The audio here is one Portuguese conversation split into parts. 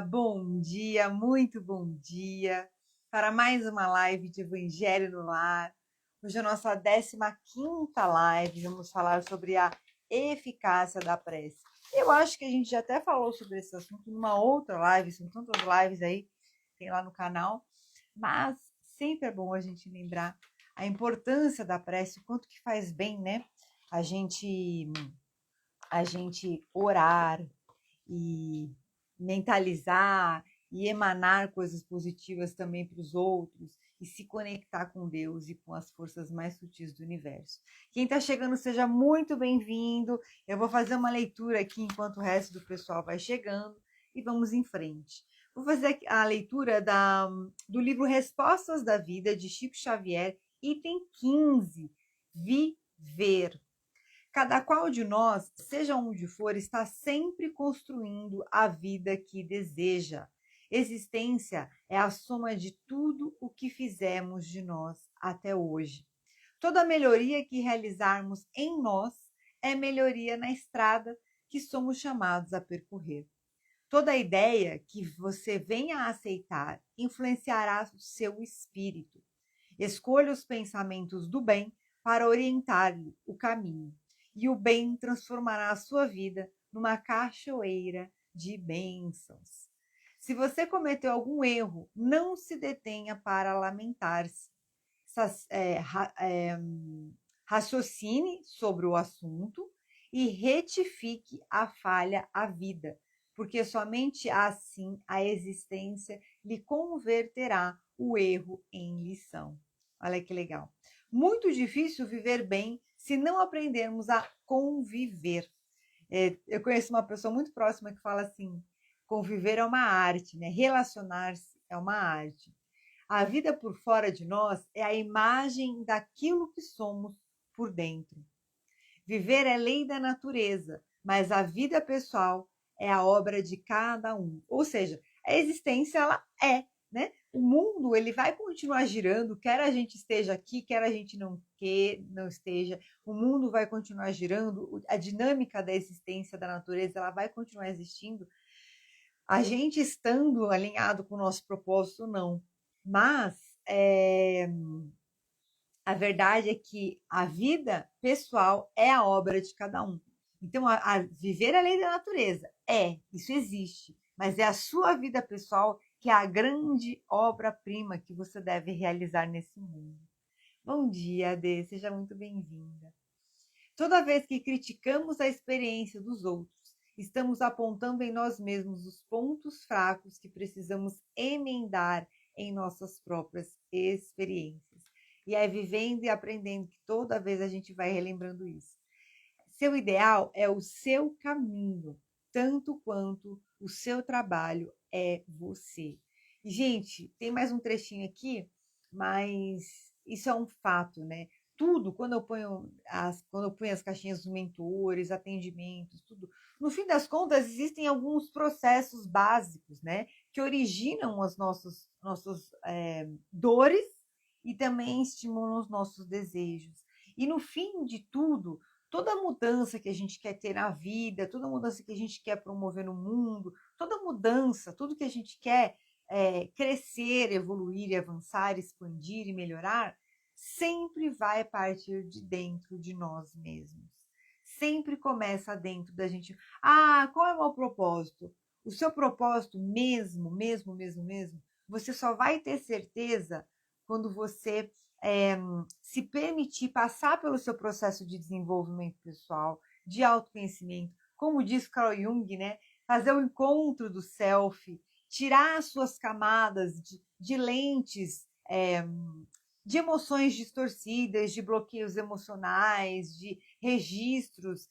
Bom dia, muito bom dia para mais uma live de Evangelho no Lar. Hoje é a nossa 15ª live, vamos falar sobre a eficácia da prece. Eu acho que a gente já até falou sobre esse assunto numa outra live, são tantas lives aí, tem lá no canal, mas sempre é bom a gente lembrar a importância da prece, o quanto que faz bem, né? A gente orar e mentalizar e emanar coisas positivas também para os outros e se conectar com Deus e com as forças mais sutis do universo. Quem está chegando, seja muito bem-vindo. Eu vou fazer uma leitura aqui enquanto o resto do pessoal vai chegando e vamos em frente. Vou fazer a leitura do livro Respostas da Vida, de Chico Xavier, item 15, Viver. Cada qual de nós, seja onde for, está sempre construindo a vida que deseja. Existência é a soma de tudo o que fizemos de nós até hoje. Toda melhoria que realizarmos em nós é melhoria na estrada que somos chamados a percorrer. Toda ideia que você venha a aceitar influenciará o seu espírito. Escolha os pensamentos do bem para orientar-lhe o caminho, e o bem transformará a sua vida numa cachoeira de bênçãos. Se você cometeu algum erro, não se detenha para lamentar-se. Raciocine sobre o assunto e retifique a falha à vida, porque somente assim a existência lhe converterá o erro em lição. Olha que legal. Muito difícil viver bem se não aprendermos a conviver. Eu conheço uma pessoa muito próxima que fala assim: conviver é uma arte, né? Relacionar-se é uma arte. A vida por fora de nós é a imagem daquilo que somos por dentro. Viver é lei da natureza, mas a vida pessoal é a obra de cada um. Ou seja, a existência ela é, né? O mundo ele vai continuar girando, quer a gente esteja aqui, quer a gente não esteja. O mundo vai continuar girando, a dinâmica da existência da natureza ela vai continuar existindo. A gente estando alinhado com o nosso propósito, não. Mas a verdade é que a vida pessoal é a obra de cada um. Então, viver a lei da natureza isso existe, mas é a sua vida pessoal que é a grande obra-prima que você deve realizar nesse mundo. Bom dia, Adê, seja muito bem-vinda. Toda vez que criticamos a experiência dos outros, estamos apontando em nós mesmos os pontos fracos que precisamos emendar em nossas próprias experiências. E é vivendo e aprendendo que toda vez a gente vai relembrando isso. Seu ideal é o seu caminho, tanto quanto o seu trabalho é você. E, gente, tem mais um trechinho aqui, mas isso é um fato, né? Tudo, quando eu ponho as caixinhas dos mentores, atendimentos, tudo, no fim das contas, existem alguns processos básicos, né? Que originam as nossas dores e também estimulam os nossos desejos. E no fim de tudo, toda mudança que a gente quer ter na vida, toda mudança que a gente quer promover no mundo, toda mudança, tudo que a gente quer crescer, evoluir, avançar, expandir e melhorar, sempre vai partir de dentro de nós mesmos. Sempre começa dentro da gente. Ah, qual é o meu propósito? O seu propósito mesmo, você só vai ter certeza quando você se permitir passar pelo seu processo de desenvolvimento pessoal, de autoconhecimento, como diz Carl Jung, né? Fazer o encontro do self, tirar as suas camadas de lentes de emoções distorcidas, de bloqueios emocionais, de registros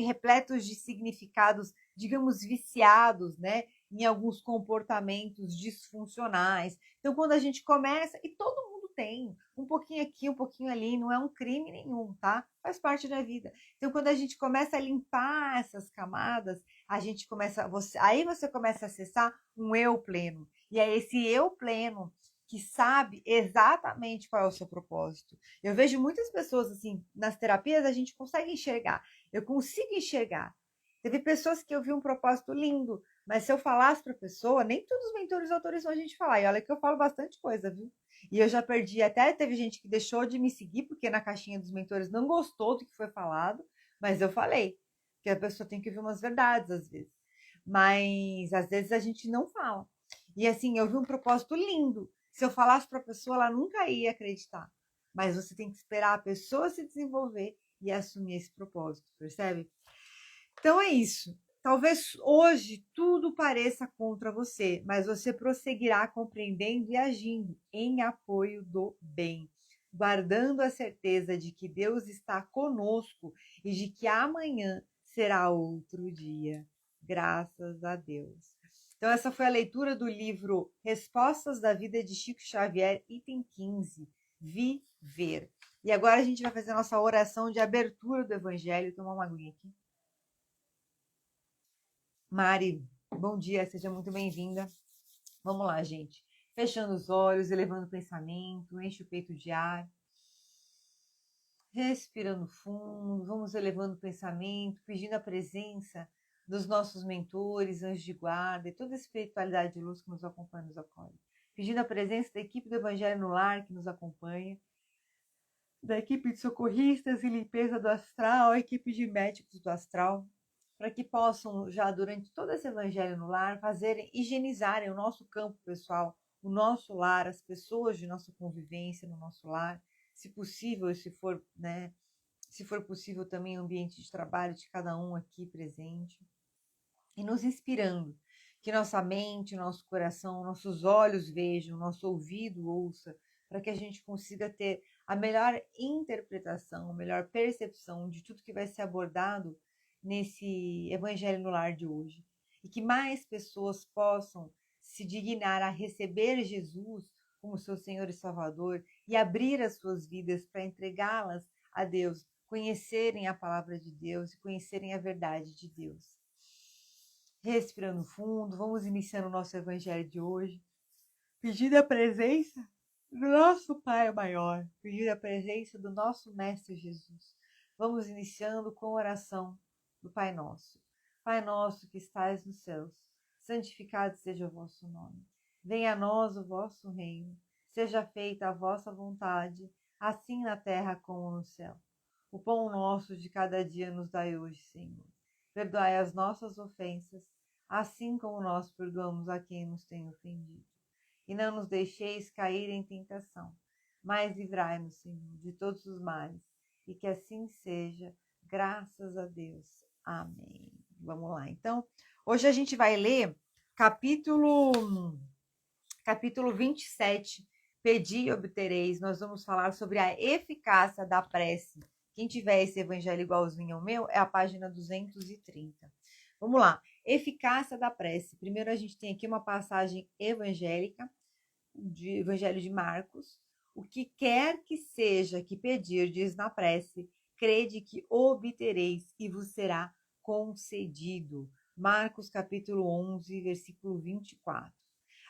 repletos de significados, digamos, viciados, né? Em alguns comportamentos disfuncionais. Então, quando a gente começa, e todo mundo tem, um pouquinho aqui, um pouquinho ali, não é um crime nenhum, tá? Faz parte da vida. Então, quando a gente começa a limpar essas camadas, aí você começa a acessar um eu pleno. E é esse eu pleno que sabe exatamente qual é o seu propósito. Eu vejo muitas pessoas assim, nas terapias a gente consegue enxergar. Eu consigo enxergar. Teve pessoas que eu vi um propósito lindo Mas se eu falasse para a pessoa, nem todos os mentores autorizam a gente falar. E olha que eu falo bastante coisa, viu? E eu já perdi, até teve gente que deixou de me seguir, porque na caixinha dos mentores não gostou do que foi falado, mas eu falei, que a pessoa tem que ouvir umas verdades às vezes. Mas às vezes a gente não fala. E assim, eu vi um propósito lindo. Se eu falasse para a pessoa, ela nunca ia acreditar. Mas você tem que esperar a pessoa se desenvolver e assumir esse propósito, percebe? Então é isso. Talvez hoje tudo pareça contra você, mas você prosseguirá compreendendo e agindo em apoio do bem, guardando a certeza de que Deus está conosco e de que amanhã será outro dia. Graças a Deus. Então, essa foi a leitura do livro Respostas da Vida de Chico Xavier, item 15, Viver. E agora a gente vai fazer a nossa oração de abertura do Evangelho. Tomar uma aguinha aqui. Mari, bom dia, seja muito bem-vinda. Vamos lá, gente. Fechando os olhos, elevando o pensamento, enche o peito de ar. Respirando fundo, vamos elevando o pensamento, pedindo a presença dos nossos mentores, anjos de guarda e toda a espiritualidade de luz que nos acompanha e nos acolhe. Pedindo a presença da equipe do Evangelho no Lar que nos acompanha, da equipe de socorristas e limpeza do astral, a equipe de médicos do astral, para que possam, já durante todo esse Evangelho no Lar, fazerem, higienizarem o nosso campo pessoal, o nosso lar, as pessoas de nossa convivência no nosso lar, se possível, se for possível também o ambiente de trabalho de cada um aqui presente, e nos inspirando, que nossa mente, nosso coração, nossos olhos vejam, nosso ouvido ouça, para que a gente consiga ter a melhor interpretação, a melhor percepção de tudo que vai ser abordado nesse Evangelho no Lar de hoje. E que mais pessoas possam se dignar a receber Jesus como seu Senhor e Salvador e abrir as suas vidas para entregá-las a Deus, conhecerem a palavra de Deus e conhecerem a verdade de Deus. Respirando fundo, vamos iniciando o nosso Evangelho de hoje, pedindo a presença do nosso Pai maior, pedindo a presença do nosso Mestre Jesus. Vamos iniciando com a oração do Pai Nosso. Pai nosso que estais nos céus, santificado seja o vosso nome. Venha a nós o vosso reino, seja feita a vossa vontade, assim na terra como no céu. O pão nosso de cada dia nos dai hoje, Senhor. Perdoai as nossas ofensas, assim como nós perdoamos a quem nos tem ofendido. E não nos deixeis cair em tentação, mas livrai-nos, Senhor, de todos os males, e que assim seja, graças a Deus. Amém. Vamos lá. Então, hoje a gente vai ler capítulo 27, Pedi e obtereis. Nós vamos falar sobre a eficácia da prece. Quem tiver esse evangelho igualzinho ao meu, é a página 230. Vamos lá. Eficácia da prece. Primeiro a gente tem aqui uma passagem evangélica, de Evangelho de Marcos. O que quer que seja que pedirdes na prece, crede que obtereis e vos será concedido. Marcos capítulo 11, versículo 24.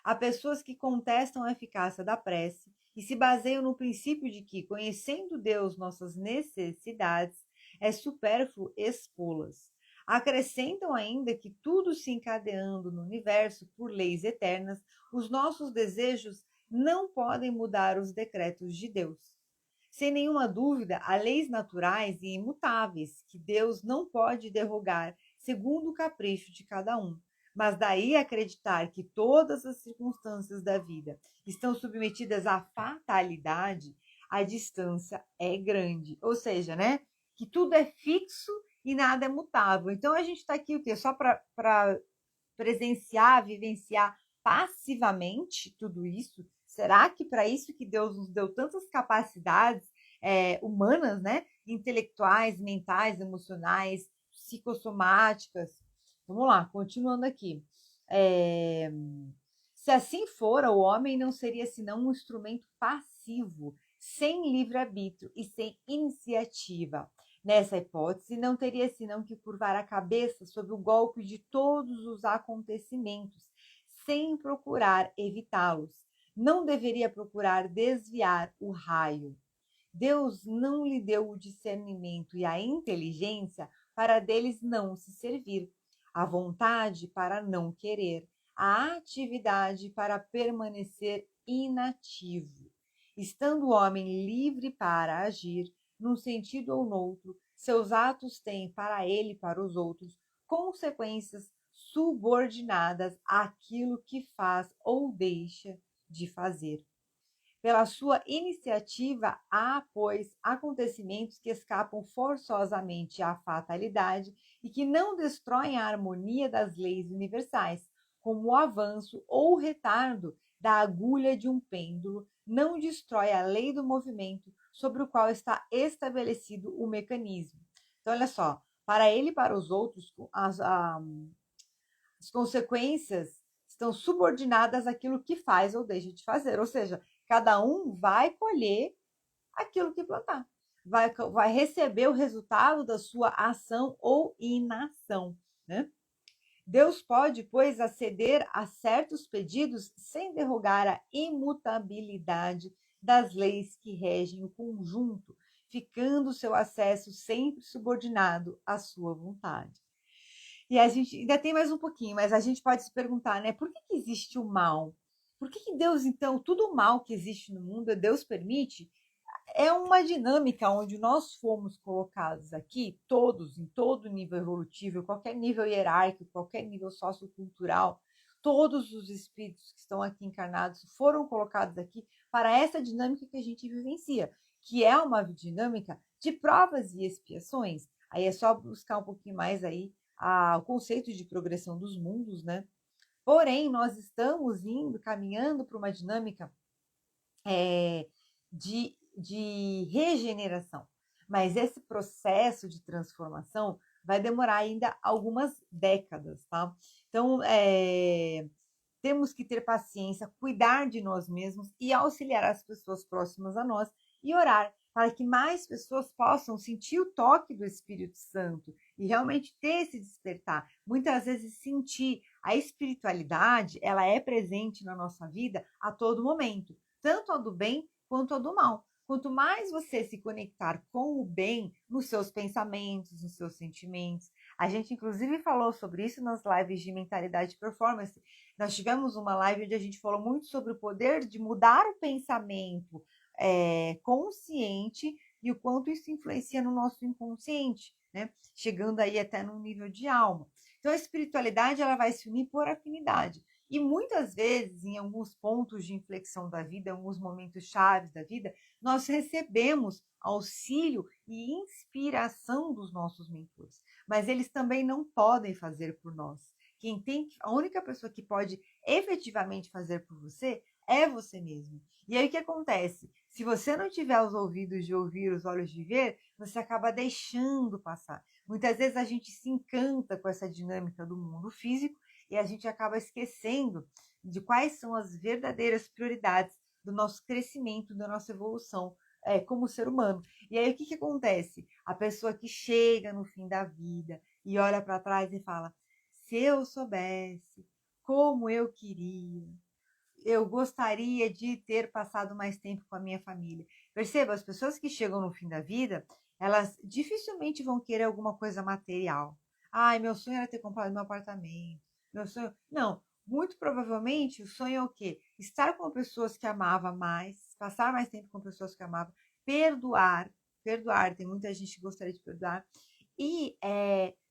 Há pessoas que contestam a eficácia da prece e se baseiam no princípio de que, conhecendo Deus nossas necessidades, é supérfluo expô-las. Acrescentam ainda que, tudo se encadeando no universo por leis eternas, os nossos desejos não podem mudar os decretos de Deus. Sem nenhuma dúvida, há leis naturais e imutáveis que Deus não pode derrogar segundo o capricho de cada um. Mas daí acreditar que todas as circunstâncias da vida estão submetidas à fatalidade, a distância é grande. Ou seja, né? Que tudo é fixo e nada é mutável. Então a gente está aqui o quê? Só para presenciar, vivenciar passivamente tudo isso? Será que para isso que Deus nos deu tantas capacidades humanas, né? Intelectuais, mentais, emocionais, psicossomáticas? Vamos lá, continuando aqui. Se assim fora, o homem não seria senão um instrumento passivo, sem livre-arbítrio e sem iniciativa. Nessa hipótese, não teria senão que curvar a cabeça sob o golpe de todos os acontecimentos, sem procurar evitá-los. Não deveria procurar desviar o raio. Deus não lhe deu o discernimento e a inteligência para deles não se servir. a vontade para não querer, a atividade para permanecer inativo. Estando o homem livre para agir, num sentido ou noutro, seus atos têm para ele e para os outros consequências subordinadas àquilo que faz ou deixa de fazer. Pela sua iniciativa, há, pois, acontecimentos que escapam forçosamente à fatalidade e que não destroem a harmonia das leis universais, como o avanço ou o retardo da agulha de um pêndulo não destrói a lei do movimento sobre o qual está estabelecido o mecanismo. Então, olha só, para ele e para os outros, as consequências estão subordinadas àquilo que faz ou deixa de fazer. Ou seja, cada um vai colher aquilo que plantar. Vai receber o resultado da sua ação ou inação, né? Deus pode, pois, aceder a certos pedidos sem derrogar a imutabilidade das leis que regem o conjunto, ficando seu acesso sempre subordinado à sua vontade. E a gente ainda tem mais um pouquinho, mas a gente pode se perguntar, né? Por que existe o mal? Por que Deus, então, tudo o mal que existe no mundo, Deus permite? É uma dinâmica onde nós fomos colocados aqui, todos, em todo nível evolutivo, qualquer nível hierárquico, qualquer nível sociocultural, todos os espíritos que estão aqui encarnados foram colocados aqui para essa dinâmica que a gente vivencia, que é uma dinâmica de provas e expiações. Aí é só buscar um pouquinho mais aí o conceito de progressão dos mundos, né? Porém, nós estamos caminhando para uma dinâmica de regeneração. Mas esse processo de transformação vai demorar ainda algumas décadas, tá? Então, temos que ter paciência, cuidar de nós mesmos e auxiliar as pessoas próximas a nós e orar para que mais pessoas possam sentir o toque do Espírito Santo e realmente ter esse despertar. Muitas vezes sentir a espiritualidade, ela é presente na nossa vida a todo momento, tanto a do bem quanto a do mal. Quanto mais você se conectar com o bem nos seus pensamentos, nos seus sentimentos, a gente inclusive falou sobre isso nas lives de mentalidade e performance. Nós tivemos uma live onde a gente falou muito sobre o poder de mudar o pensamento consciente e o quanto isso influencia no nosso inconsciente, né? Chegando aí até num nível de alma. Então, a espiritualidade ela vai se unir por afinidade. E muitas vezes, em alguns pontos de inflexão da vida, em alguns momentos chaves da vida, nós recebemos auxílio e inspiração dos nossos mentores. Mas eles também não podem fazer por nós. A única pessoa que pode efetivamente fazer por você é você mesmo. E aí o que acontece? Se você não tiver os ouvidos de ouvir, os olhos de ver, você acaba deixando passar. Muitas vezes a gente se encanta com essa dinâmica do mundo físico e a gente acaba esquecendo de quais são as verdadeiras prioridades do nosso crescimento, da nossa evolução como ser humano. E aí o que acontece? A pessoa que chega no fim da vida e olha para trás e fala: se eu soubesse como eu queria, eu gostaria de ter passado mais tempo com a minha família. Perceba, as pessoas que chegam no fim da vida, elas dificilmente vão querer alguma coisa material. Ai, meu sonho era ter comprado meu apartamento. Meu sonho. Não, muito provavelmente o sonho é o quê? Estar com pessoas que amava mais, passar mais tempo com pessoas que amava, perdoar. Perdoar, tem muita gente que gostaria de perdoar. E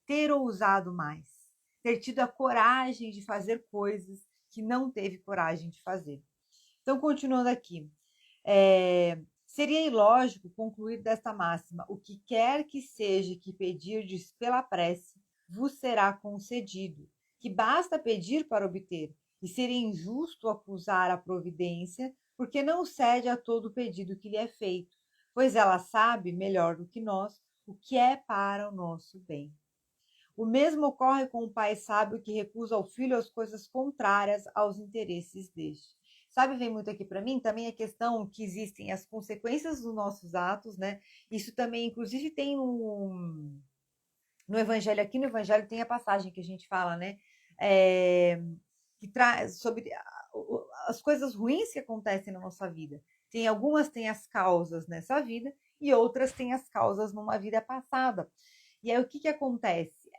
ter ousado mais. Ter tido a coragem de fazer coisas que não teve coragem de fazer. Então, continuando aqui, seria ilógico concluir desta máxima: o que quer que seja que pedirdes pela prece, vos será concedido, que basta pedir para obter, e seria injusto acusar a providência, porque não cede a todo pedido que lhe é feito, pois ela sabe, melhor do que nós, o que é para o nosso bem. O mesmo ocorre com o pai sábio que recusa ao filho as coisas contrárias aos interesses deste. Sabe, vem muito aqui para mim também a questão que existem as consequências dos nossos atos, né? Isso também, inclusive, tem no Evangelho, aqui no Evangelho tem a passagem que a gente fala, né? Que traz sobre as coisas ruins que acontecem na nossa vida. Algumas têm as causas nessa vida e outras têm as causas numa vida passada. E aí o que acontece?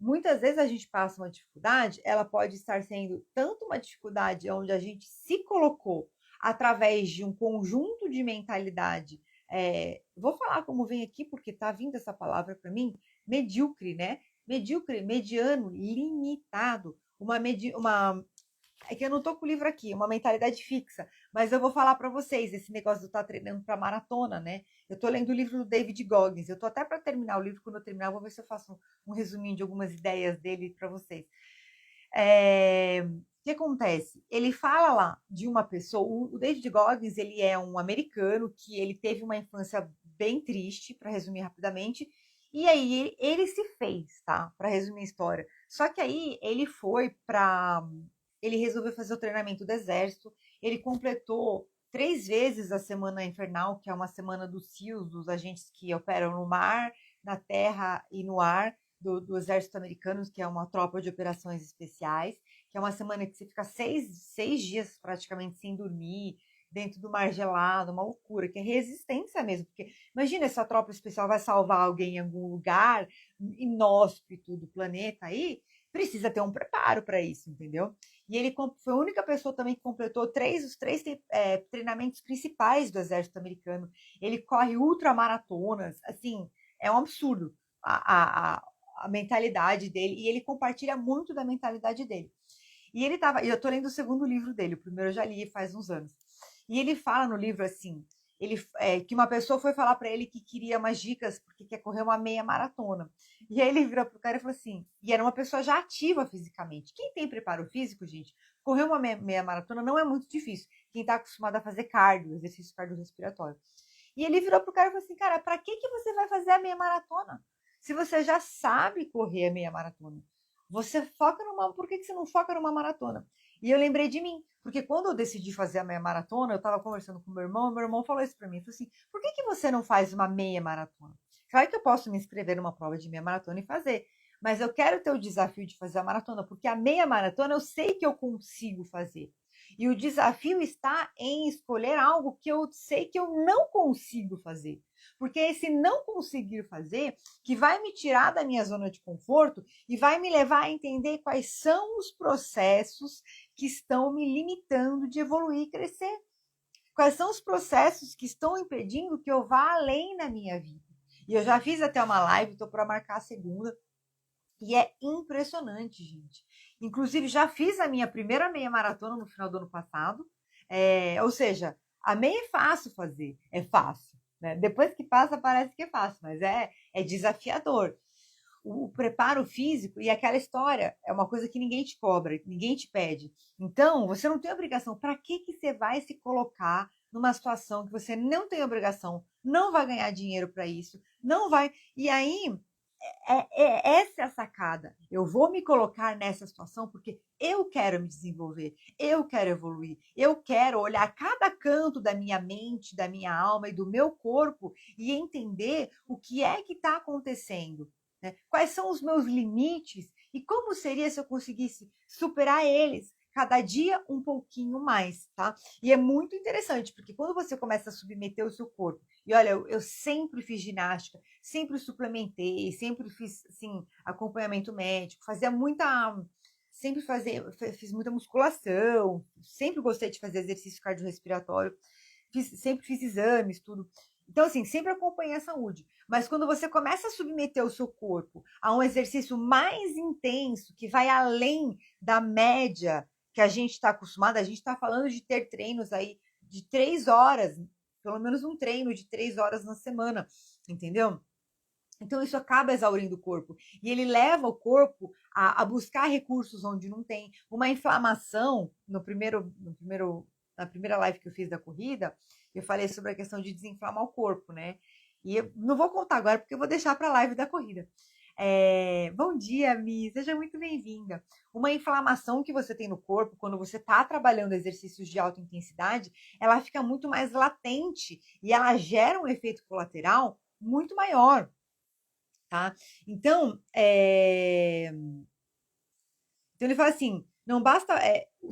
muitas vezes a gente passa uma dificuldade, ela pode estar sendo tanto uma dificuldade onde a gente se colocou através de um conjunto de mentalidade. Vou falar como vem aqui, porque tá vindo essa palavra para mim, medíocre, né? Medíocre, mediano, limitado, é que eu não tô com o livro aqui, uma mentalidade fixa, mas eu vou falar para vocês esse negócio de eu estar treinando para maratona, né? Eu tô lendo o livro do David Goggins, eu tô até para terminar o livro, quando eu terminar, eu vou ver se eu faço um resuminho de algumas ideias dele para vocês. O que acontece? Ele fala lá de uma pessoa, o David Goggins, ele é um americano que ele teve uma infância bem triste, para resumir rapidamente, e aí ele se fez, tá? Para resumir a história. Só que aí ele resolveu fazer o treinamento do exército, ele completou 3 vezes a Semana Infernal, que é uma semana dos SEALs, dos agentes que operam no mar, na terra e no ar, do exército americano, que é uma tropa de operações especiais, que é uma semana que você fica 6 dias praticamente sem dormir, dentro do mar gelado, uma loucura, que é resistência mesmo, porque imagina, essa tropa especial vai salvar alguém em algum lugar inóspito do planeta aí, precisa ter um preparo para isso, entendeu? E ele foi a única pessoa também que completou os três treinamentos principais do exército americano. Ele corre ultramaratonas, assim, é um absurdo a mentalidade dele, e ele compartilha muito da mentalidade dele. E eu tô lendo o segundo livro dele, o primeiro eu já li faz uns anos. E ele fala no livro assim, que uma pessoa foi falar para ele que queria umas dicas porque quer correr uma meia maratona. E aí ele virou pro cara e falou assim, e era uma pessoa já ativa fisicamente. Quem tem preparo físico, gente, correr uma meia maratona não é muito difícil. Quem tá acostumado a fazer cardio, exercício cardiorrespiratório. E ele virou pro cara e falou assim, cara, para que você vai fazer a meia maratona? Se você já sabe correr a meia maratona, você foca por que você não foca numa maratona? E eu lembrei de mim, porque quando eu decidi fazer a meia maratona, eu estava conversando com meu irmão falou isso para mim, falou assim, por que você não faz uma meia maratona? Claro que eu posso me inscrever numa prova de meia maratona e fazer, mas eu quero ter o desafio de fazer a maratona, porque a meia maratona eu sei que eu consigo fazer. E o desafio está em escolher algo que eu sei que eu não consigo fazer. Porque é esse não conseguir fazer que vai me tirar da minha zona de conforto e vai me levar a entender quais são os processos que estão me limitando de evoluir e crescer. Quais são os processos que estão impedindo que eu vá além na minha vida. E eu já fiz até uma live, estou para marcar a segunda, e é impressionante, gente. Inclusive, já fiz a minha primeira meia maratona no final do ano passado. Ou seja, a meia é fácil fazer, é fácil. Né? Depois que passa, parece que é fácil, mas é desafiador. O preparo físico e aquela história é uma coisa que ninguém te cobra, ninguém te pede. Então, você não tem obrigação. Para que você vai se colocar numa situação que você não tem obrigação, não vai ganhar dinheiro para isso, não vai. E aí, essa é a sacada. Eu vou me colocar nessa situação porque eu quero me desenvolver, eu quero evoluir, eu quero olhar cada canto da minha mente, da minha alma e do meu corpo e entender o que é que está acontecendo. Né? Quais são os meus limites e como seria se eu conseguisse superar eles cada dia um pouquinho mais, tá? E é muito interessante, porque quando você começa a submeter o seu corpo, e olha, eu sempre fiz ginástica, sempre suplementei, sempre fiz, assim, acompanhamento médico, fiz muita musculação, sempre gostei de fazer exercício cardiorrespiratório, sempre fiz exames, tudo. Então, assim, sempre acompanhei a saúde. Mas quando você começa a submeter o seu corpo a um exercício mais intenso, que vai além da média que a gente está acostumado, a gente está falando de ter treinos aí de 3 horas, pelo menos um treino de 3 horas na semana, entendeu? Então, isso acaba exaurindo o corpo. E ele leva o corpo a buscar recursos onde não tem. Uma inflamação, na primeira live que eu fiz da corrida, eu falei sobre a questão de desinflamar o corpo, né? E eu não vou contar agora, porque eu vou deixar para a live da corrida. Bom dia, Mi, seja muito bem-vinda. Uma inflamação que você tem no corpo, quando você está trabalhando exercícios de alta intensidade, ela fica muito mais latente e ela gera um efeito colateral muito maior. Tá? Então, ele fala assim, Não basta,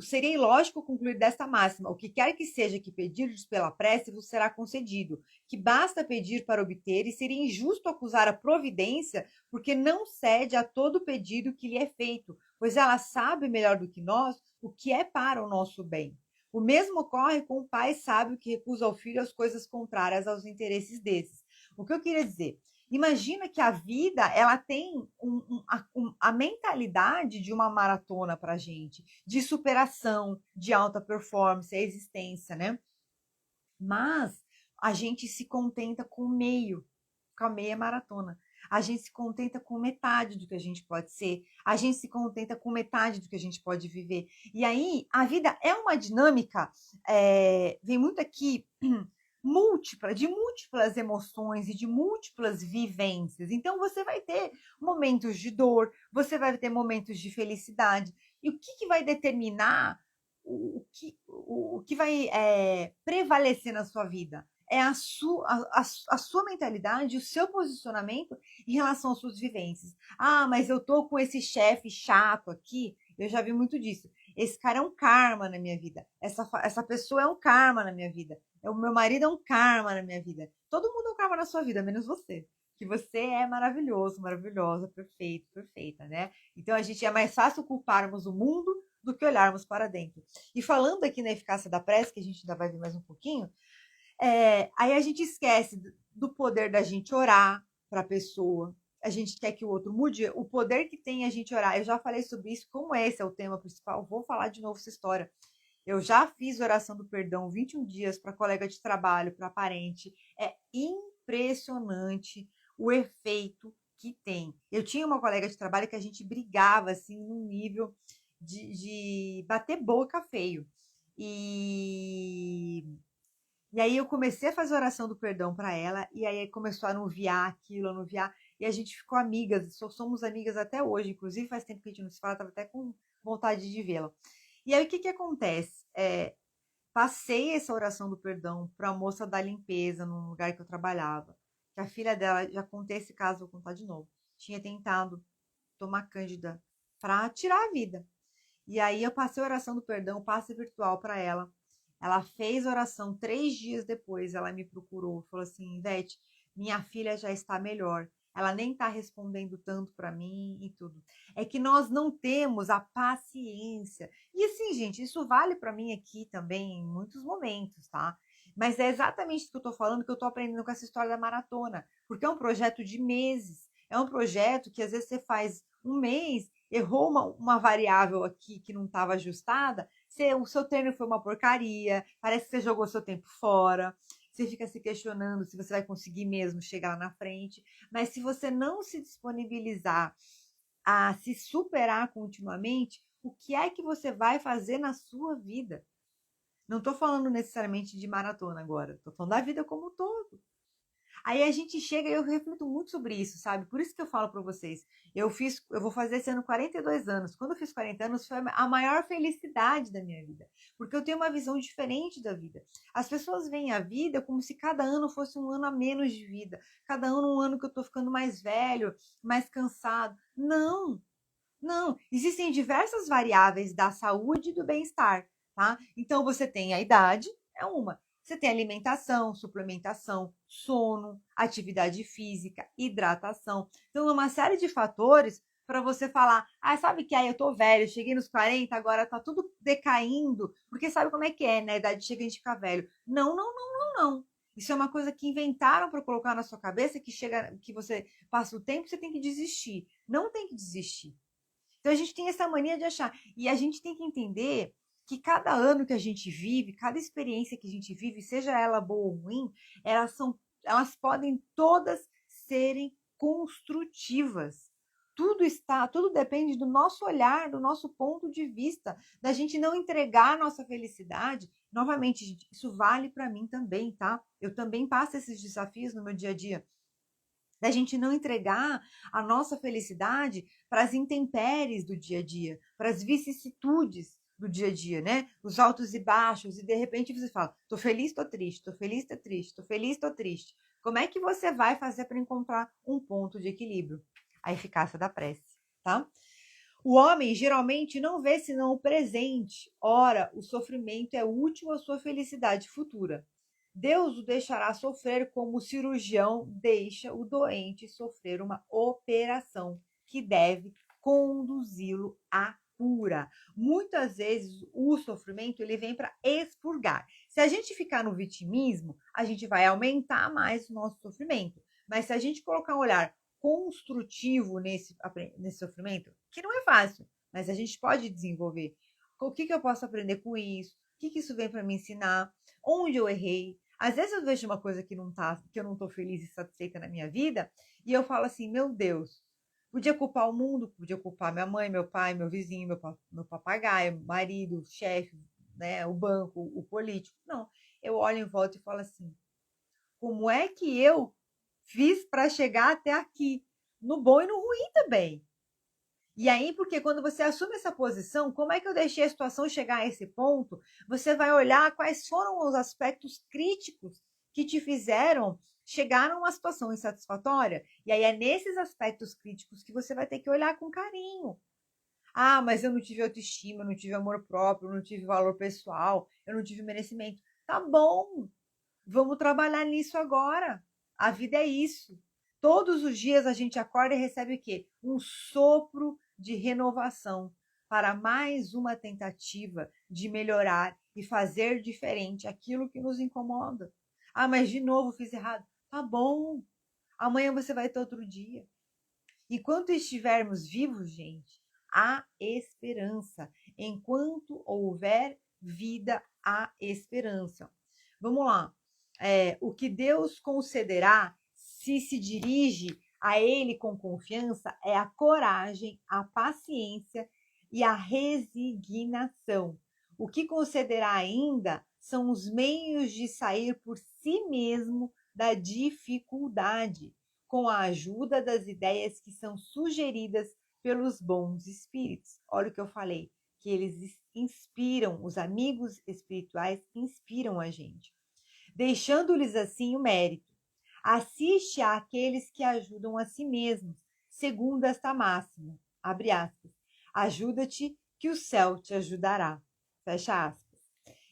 seria ilógico concluir desta máxima: o que quer que seja que pedirdes pela prece vos será concedido, que basta pedir para obter, e seria injusto acusar a providência, porque não cede a todo pedido que lhe é feito, pois ela sabe melhor do que nós o que é para o nosso bem. O mesmo ocorre com o pai sábio que recusa ao filho as coisas contrárias aos interesses desses. O que eu queria dizer? Imagina que a vida ela tem a mentalidade de uma maratona para a gente, de superação, de alta performance, a existência, né? Mas a gente se contenta com o meio, com a meia maratona. A gente se contenta com metade do que a gente pode ser. A gente se contenta com metade do que a gente pode viver. E aí, a vida é uma dinâmica, vem muito aqui, de múltiplas emoções e de múltiplas vivências. Então, você vai ter momentos de dor, você vai ter momentos de felicidade. E o que vai determinar o que vai prevalecer na sua vida? É a sua mentalidade, o seu posicionamento em relação às suas vivências. Ah, mas eu tô com esse chefe chato aqui. Eu já vi muito disso. Esse cara é um karma na minha vida. Essa pessoa é um karma na minha vida. O meu marido é um karma na minha vida. Todo mundo é um karma na sua vida, menos você. Que você é maravilhoso, maravilhosa, perfeito, perfeita, né? Então a gente é mais fácil culparmos o mundo do que olharmos para dentro. E falando aqui na eficácia da prece, que a gente ainda vai ver mais um pouquinho, aí a gente esquece do poder da gente orar para a pessoa. A gente quer que o outro mude, o poder que tem a gente orar. Eu já falei sobre isso, como esse é o tema principal, vou falar de novo essa história. Eu já fiz oração do perdão 21 dias para colega de trabalho, para parente. É impressionante o efeito que tem. Eu tinha uma colega de trabalho que a gente brigava assim num nível de bater boca feio. E aí eu comecei a fazer oração do perdão para ela, e aí começou a anuviar aquilo, anuviar, e a gente ficou amigas, somos amigas até hoje, inclusive faz tempo que a gente não se fala, estava até com vontade de vê-la. E aí o que acontece? Passei essa oração do perdão para a moça da limpeza num lugar que eu trabalhava, que a filha dela, já contei esse caso, vou contar de novo, tinha tentado tomar cândida para tirar a vida. E aí eu passei a oração do perdão, passe virtual para ela. Ela fez oração 3 dias depois, ela me procurou, falou assim: Ivete, minha filha já está melhor. Ela nem está respondendo tanto para mim e tudo. É que nós não temos a paciência. E assim, gente, isso vale para mim aqui também em muitos momentos, tá? Mas é exatamente isso que eu estou falando, que eu estou aprendendo com essa história da maratona. Porque é um projeto de meses. É um projeto que às vezes você faz um mês, errou uma variável aqui que não estava ajustada, o seu treino foi uma porcaria, parece que você jogou seu tempo fora, você fica se questionando se você vai conseguir mesmo chegar lá na frente. Mas se você não se disponibilizar a se superar continuamente, o que é que você vai fazer na sua vida? Não estou falando necessariamente de maratona agora, estou falando da vida como um todo. Aí a gente chega e eu reflito muito sobre isso, sabe? Por isso que eu falo para vocês. Eu vou fazer esse ano 42 anos. Quando eu fiz 40 anos, foi a maior felicidade da minha vida. Porque eu tenho uma visão diferente da vida. As pessoas veem a vida como se cada ano fosse um ano a menos de vida. Cada ano um ano que eu tô ficando mais velho, mais cansado. Não, não. Existem diversas variáveis da saúde e do bem-estar, tá? Então você tem a idade, é uma. Você tem alimentação, suplementação, sono, atividade física, hidratação. Então, é uma série de fatores para você falar: ah, sabe que aí eu tô velho, cheguei nos 40, agora tá tudo decaindo, porque sabe como é que é, né? A idade chega a gente ficar velho. Não, não, não, não, não. Isso é uma coisa que inventaram para colocar na sua cabeça, que chega, que você passa o tempo, você tem que desistir. Não tem que desistir. Então a gente tem essa mania de achar. E a gente tem que entender que cada ano que a gente vive, cada experiência que a gente vive, seja ela boa ou ruim, elas podem todas serem construtivas. Tudo depende do nosso olhar, do nosso ponto de vista, da gente não entregar a nossa felicidade. Novamente, gente, isso vale para mim também, tá? Eu também passo esses desafios no meu dia a dia da gente não entregar a nossa felicidade para as intempéries do dia a dia, para as vicissitudes do dia a dia, né? Os altos e baixos, e de repente você fala: tô feliz, tô triste, tô feliz, tô triste, tô feliz, tô triste. Como é que você vai fazer para encontrar um ponto de equilíbrio? A eficácia da prece, tá? O homem geralmente não vê senão o presente. Ora, o sofrimento é útil à sua felicidade futura. Deus o deixará sofrer como o cirurgião deixa o doente sofrer uma operação que deve conduzi-lo à cura. Muitas vezes o sofrimento ele vem para expurgar. Se a gente ficar no vitimismo, a gente vai aumentar mais o nosso sofrimento. Mas se a gente colocar um olhar construtivo nesse sofrimento, que não é fácil, mas a gente pode desenvolver. O que eu posso aprender com isso? O que isso vem para me ensinar? Onde eu errei? Às vezes eu vejo uma coisa que eu não tô feliz e satisfeita na minha vida, e eu falo assim, meu Deus, podia culpar o mundo, podia culpar minha mãe, meu pai, meu vizinho, meu papagaio, marido, chefe, né, o banco, o político. Não, eu olho em volta e falo assim, como é que eu fiz para chegar até aqui? No bom e no ruim também. E aí, porque quando você assume essa posição, como é que eu deixei a situação chegar a esse ponto? Você vai olhar quais foram os aspectos críticos que te fizeram chegar a uma situação insatisfatória. E aí é nesses aspectos críticos que você vai ter que olhar com carinho. Ah, mas eu não tive autoestima, eu não tive amor próprio, eu não tive valor pessoal, eu não tive merecimento. Tá bom, vamos trabalhar nisso agora. A vida é isso. Todos os dias a gente acorda e recebe o quê? Um sopro de renovação para mais uma tentativa de melhorar e fazer diferente aquilo que nos incomoda. Ah, mas de novo fiz errado. Tá bom. Amanhã você vai ter outro dia. Enquanto estivermos vivos, gente, há esperança. Enquanto houver vida, há esperança. Vamos lá. O que Deus concederá se dirige a Ele com confiança é a coragem, a paciência e a resignação. O que concederá ainda são os meios de sair por si mesmo da dificuldade, com a ajuda das ideias que são sugeridas pelos bons espíritos. Olha o que eu falei, que eles inspiram, os amigos espirituais inspiram a gente, deixando-lhes assim o mérito. Assiste àqueles que ajudam a si mesmos, segundo esta máxima, abre aspas, ajuda-te que o céu te ajudará, fecha aspas.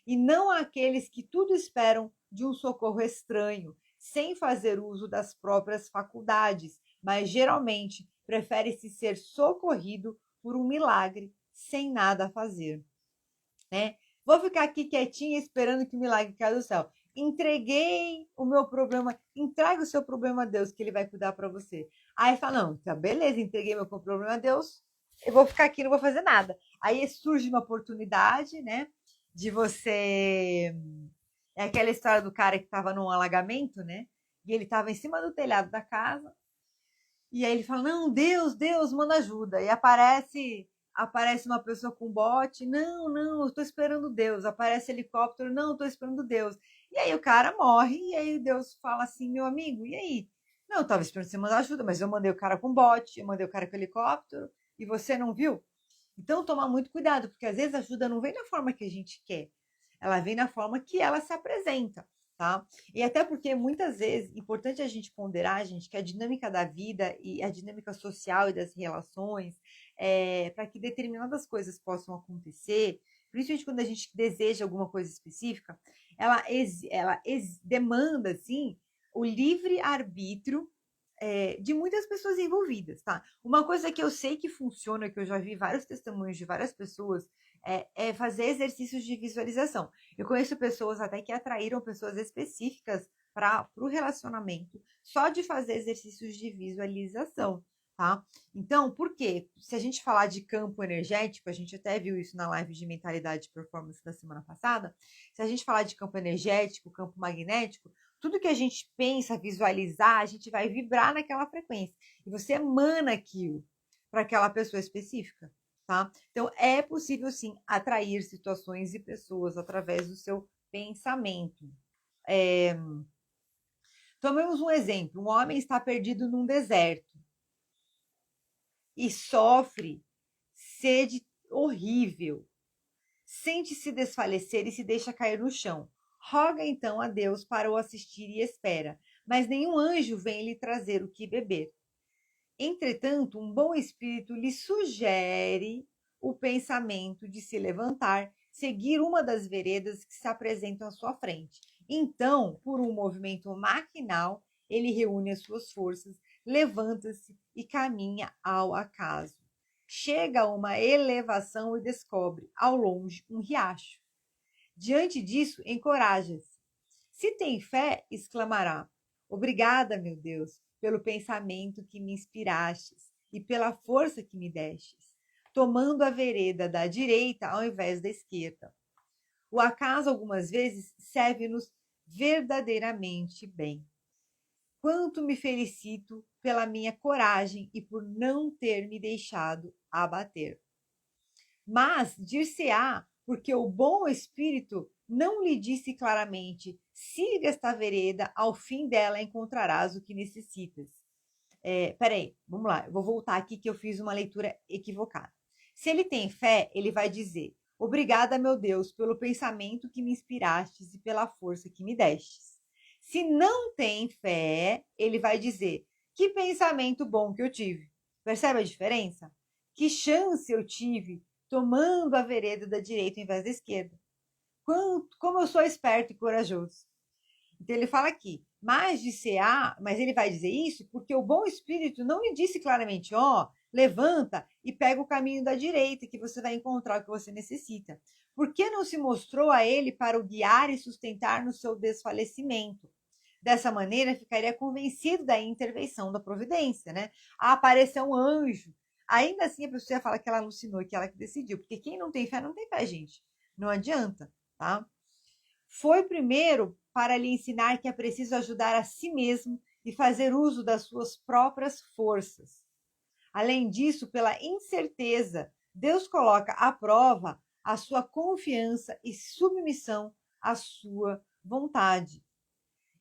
E não àqueles que tudo esperam de um socorro estranho, sem fazer uso das próprias faculdades, mas geralmente prefere-se ser socorrido por um milagre sem nada a fazer. Né? Vou ficar aqui quietinha esperando que o milagre caia do céu. Entreguei o meu problema, entrega o seu problema a Deus, que ele vai cuidar para você. Aí fala, não, tá beleza, entreguei meu problema a Deus, eu vou ficar aqui, não vou fazer nada. Aí surge uma oportunidade, né, de você... É aquela história do cara que estava num alagamento, né, e ele estava em cima do telhado da casa, e aí ele fala, não, Deus, manda ajuda. E aparece uma pessoa com bote, não, eu estou esperando Deus. Aparece helicóptero, não, estou esperando Deus. E aí o cara morre, e aí Deus fala assim, meu amigo, e aí? Não, eu estava esperando você mandar ajuda, mas eu mandei o cara com bote, eu mandei o cara com helicóptero, e você não viu? Então, tomar muito cuidado, porque às vezes a ajuda não vem da forma que a gente quer, ela vem da forma que ela se apresenta. Tá? E até porque muitas vezes, importante a gente ponderar, gente, que a dinâmica da vida e a dinâmica social e das relações, para que determinadas coisas possam acontecer, principalmente quando a gente deseja alguma coisa específica, ela demanda, assim, o livre arbítrio de muitas pessoas envolvidas, tá? Uma coisa que eu sei que funciona, que eu já vi vários testemunhos de várias pessoas, é fazer exercícios de visualização. Eu conheço pessoas até que atraíram pessoas específicas para o relacionamento só de fazer exercícios de visualização, tá? Então, por quê? Se a gente falar de campo energético, a gente até viu isso na live de mentalidade e performance da semana passada. Se a gente falar de campo energético, campo magnético, tudo que a gente pensa, visualizar, a gente vai vibrar naquela frequência. E você emana aquilo para aquela pessoa específica, tá? Então, é possível, sim, atrair situações e pessoas através do seu pensamento. Tomemos um exemplo. Um homem está perdido num deserto e sofre sede horrível. Sente-se desfalecer e se deixa cair no chão. Roga então a Deus para o assistir e espera, mas nenhum anjo vem lhe trazer o que beber. Entretanto, um bom espírito lhe sugere o pensamento de se levantar, seguir uma das veredas que se apresentam à sua frente. Então, por um movimento maquinal, ele reúne as suas forças, levanta-se e caminha ao acaso. Chega a uma elevação e descobre, ao longe, um riacho. Diante disso, encoraja-se. Se tem fé, exclamará: Obrigada, meu Deus, pelo pensamento que me inspirastes e pela força que me destes, tomando a vereda da direita ao invés da esquerda. O acaso, algumas vezes, serve-nos verdadeiramente bem. Quanto me felicito pela minha coragem e por não ter me deixado abater. Mas dir-se-á, porque o bom espírito não lhe disse claramente: siga esta vereda, ao fim dela encontrarás o que necessitas. Peraí, vamos lá, eu vou voltar aqui que eu fiz uma leitura equivocada. Se ele tem fé, ele vai dizer: Obrigada, meu Deus, pelo pensamento que me inspirastes e pela força que me destes. Se não tem fé, ele vai dizer: Que pensamento bom que eu tive. Percebe a diferença? Que chance eu tive tomando a vereda da direita em vez da esquerda. Como eu sou esperto e corajoso. Então ele fala aqui, mas ele vai dizer isso porque o bom espírito não lhe disse claramente, levanta e pega o caminho da direita que você vai encontrar o que você necessita. Por que não se mostrou a ele para o guiar e sustentar no seu desfalecimento? Dessa maneira, ficaria convencido da intervenção da providência, né? Apareceu um anjo. Ainda assim, a pessoa ia falar que ela alucinou e que ela que decidiu, porque quem não tem fé, gente. Não adianta, tá? Foi primeiro para lhe ensinar que é preciso ajudar a si mesmo e fazer uso das suas próprias forças. Além disso, pela incerteza, Deus coloca à prova a sua confiança e submissão à sua vontade.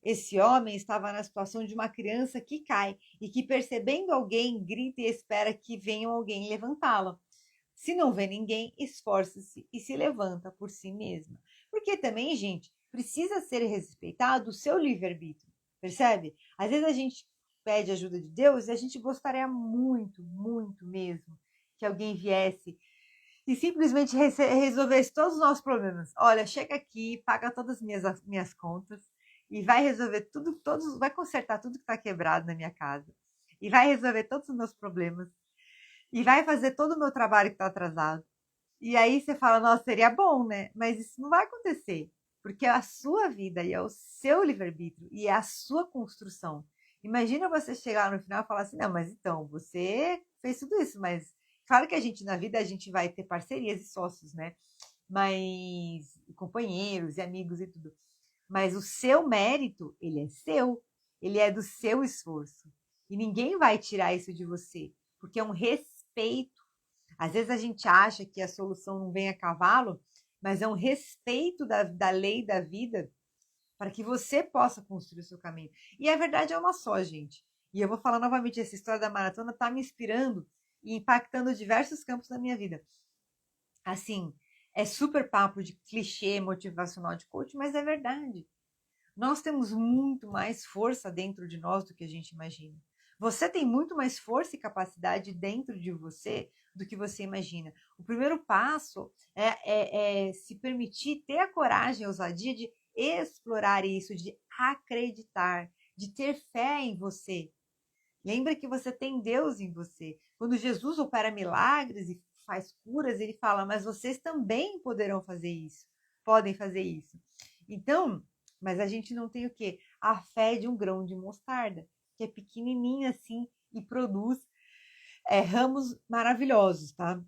Esse homem estava na situação de uma criança que cai e que, percebendo alguém, grita e espera que venha alguém levantá-la. Se não vê ninguém, esforça-se e se levanta por si mesma. Porque também, gente, precisa ser respeitado o seu livre-arbítrio, percebe? Às vezes a gente pede ajuda de Deus e a gente gostaria muito, muito mesmo que alguém viesse e simplesmente resolvesse todos os nossos problemas. Olha, chega aqui, paga todas as minhas contas e vai resolver tudo, vai consertar tudo que está quebrado na minha casa e vai resolver todos os meus problemas e vai fazer todo o meu trabalho que está atrasado. E aí você fala, nossa, seria bom, né? Mas isso não vai acontecer, porque é a sua vida e é o seu livre-arbítrio e é a sua construção. Imagina você chegar no final e falar assim, não, mas então, você fez tudo isso, mas claro que a gente, na vida, a gente vai ter parcerias e sócios, né? Mas companheiros e amigos e tudo. Mas o seu mérito, ele é seu, ele é do seu esforço. E ninguém vai tirar isso de você, porque é um respeito. Às vezes a gente acha que a solução não vem a cavalo, mas é um respeito da lei da vida para que você possa construir o seu caminho. E a verdade é uma só, gente. E eu vou falar novamente, essa história da maratona está me inspirando e impactando diversos campos da minha vida. Assim, é super papo de clichê motivacional de coach, mas é verdade. Nós temos muito mais força dentro de nós do que a gente imagina. Você tem muito mais força e capacidade dentro de você do que você imagina. O primeiro passo é se permitir ter a coragem, a ousadia de explorar isso, de acreditar, de ter fé em você. Lembra que você tem Deus em você. Quando Jesus opera milagres e faz curas, ele fala, mas vocês também poderão fazer isso, podem fazer isso. Então, mas a gente não tem o quê? A fé de um grão de mostarda, que é pequenininho assim e produz ramos maravilhosos, tá?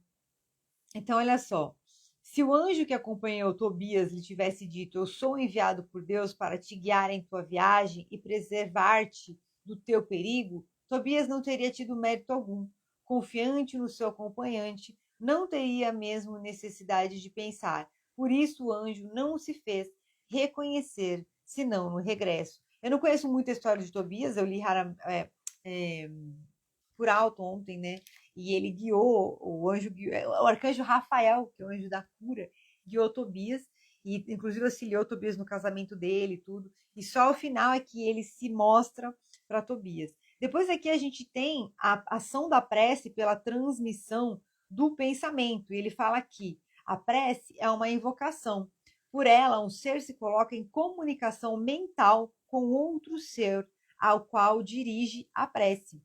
Então, olha só. Se o anjo que acompanhou Tobias lhe tivesse dito, eu sou enviado por Deus para te guiar em tua viagem e preservar-te do teu perigo, Tobias não teria tido mérito algum. Confiante no seu acompanhante, não teria mesmo necessidade de pensar. Por isso o anjo não se fez reconhecer, senão no regresso. Eu não conheço muito a história de Tobias, eu li por alto ontem, né? E ele guiou, o arcanjo Rafael, que é o anjo da cura, guiou Tobias, e inclusive auxiliou Tobias no casamento dele e tudo. E só ao final é que ele se mostra para Tobias. Depois aqui a gente tem a ação da prece pela transmissão do pensamento. E ele fala aqui, a prece é uma invocação. Por ela, um ser se coloca em comunicação mental com outro ser, ao qual dirige a prece.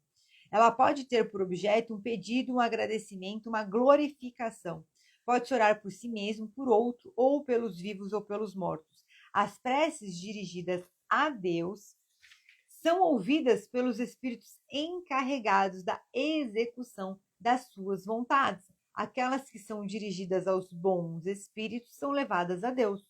Ela pode ter por objeto um pedido, um agradecimento, uma glorificação. Pode orar por si mesmo, por outro, ou pelos vivos ou pelos mortos. As preces dirigidas a Deus são ouvidas pelos espíritos encarregados da execução das suas vontades. Aquelas que são dirigidas aos bons espíritos são levadas a Deus.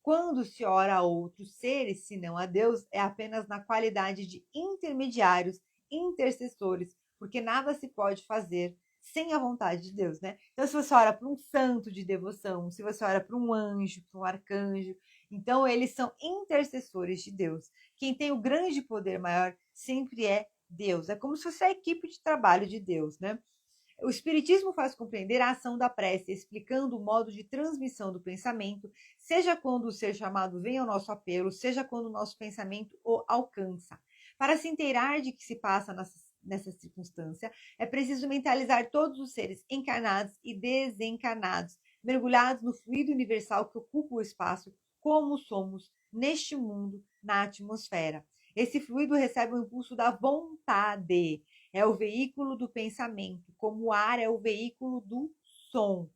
Quando se ora a outros seres, senão a Deus, é apenas na qualidade de intermediários, intercessores, porque nada se pode fazer sem a vontade de Deus, né? Então, se você ora para um santo de devoção, se você ora para um anjo, para um arcanjo, então eles são intercessores de Deus. Quem tem o grande poder maior sempre é Deus. É como se fosse a equipe de trabalho de Deus, né? O Espiritismo faz compreender a ação da prece, explicando o modo de transmissão do pensamento, seja quando o ser chamado vem ao nosso apelo, seja quando o nosso pensamento o alcança. Para se inteirar de que se passa nessa circunstância, é preciso mentalizar todos os seres encarnados e desencarnados, mergulhados no fluido universal que ocupa o espaço, como somos neste mundo, na atmosfera. Esse fluido recebe o impulso da vontade, é o veículo do pensamento, como o ar é o veículo do som.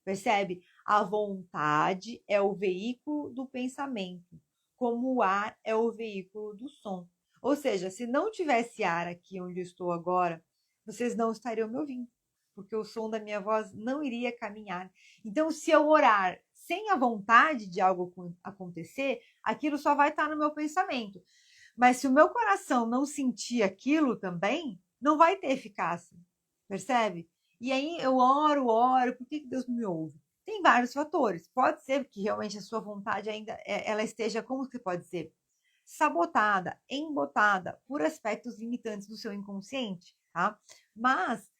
Percebe? A vontade é o veículo do pensamento, como o ar é o veículo do som. Ou seja, se não tivesse ar aqui onde eu estou agora, vocês não estariam me ouvindo, porque o som da minha voz não iria caminhar. Então, se eu orar sem a vontade de algo acontecer, aquilo só vai estar no meu pensamento. Mas se o meu coração não sentir aquilo também, não vai ter eficácia, percebe? E aí eu oro, por que Deus não me ouve? Tem vários fatores. Pode ser que realmente a sua vontade ainda ela esteja, como que pode ser? Sabotada, embotada por aspectos limitantes do seu inconsciente, tá? Mas